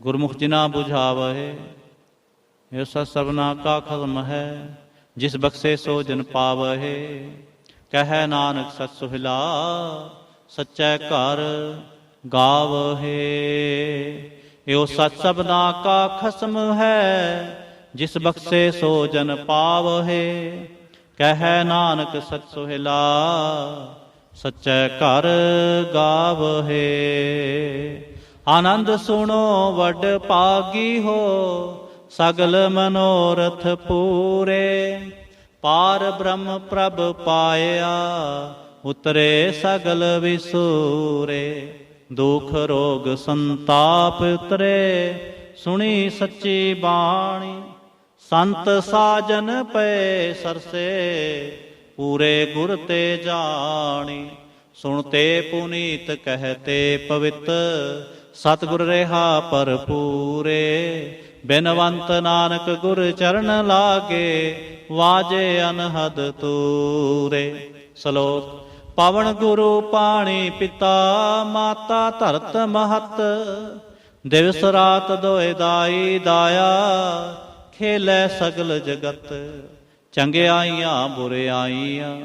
गुरमुख जिना बुझावै। यो सच सबना का खत्म है, जिस बख्शे सो जन पावै। कह नानक सच सोहिला, सच्चै घर गावहे। यो सच सबना का खसम है, जिस बख्शे सो जन पावहे। कह नानक सच सोहिला, सच्चै घर गावहे। आनंद सुनो वड पागी हो, सगल मनोरथ पूरे। पार ब्रह्म प्रभ पाया, उतरे सगल विसूरे। दुख रोग संताप उतरे, सुनी सच्ची बाणी। संत साजन पे सरसे, पूरे गुर ते जानी। सुनते पुनीत कहते पवित्र, सतगुर रेहा भरपूरे। बिनवंत नानक गुर चरण लागे, वाजे अनहद तूरे। सलोक पवन गुरु पाणी पिता, माता धरत महत। दिवस रात दोए दाई दाया, खेलै सगल जगत। चंगियाइयां बुरियाइयां,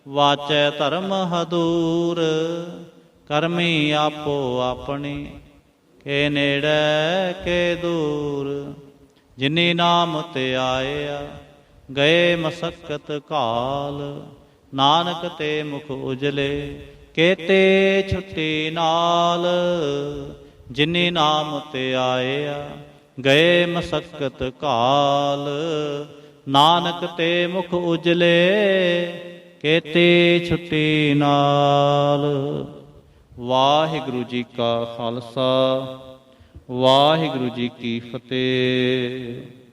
वाचै धर्म हदूर। करमी आपो अपनी, के नेड़े के दूर। जिनी नाम ते आया, गए मसक्कत काल। नानक ते मुख उजले, केते छुट्टी नाल। जिनी नाम ते आया, गए मसक्कत काल। नानक ते मुख उजले, केते छुट्टी नाल। वाहिगुरु जी का खालसा, वाहिगुरु जी की फतेह।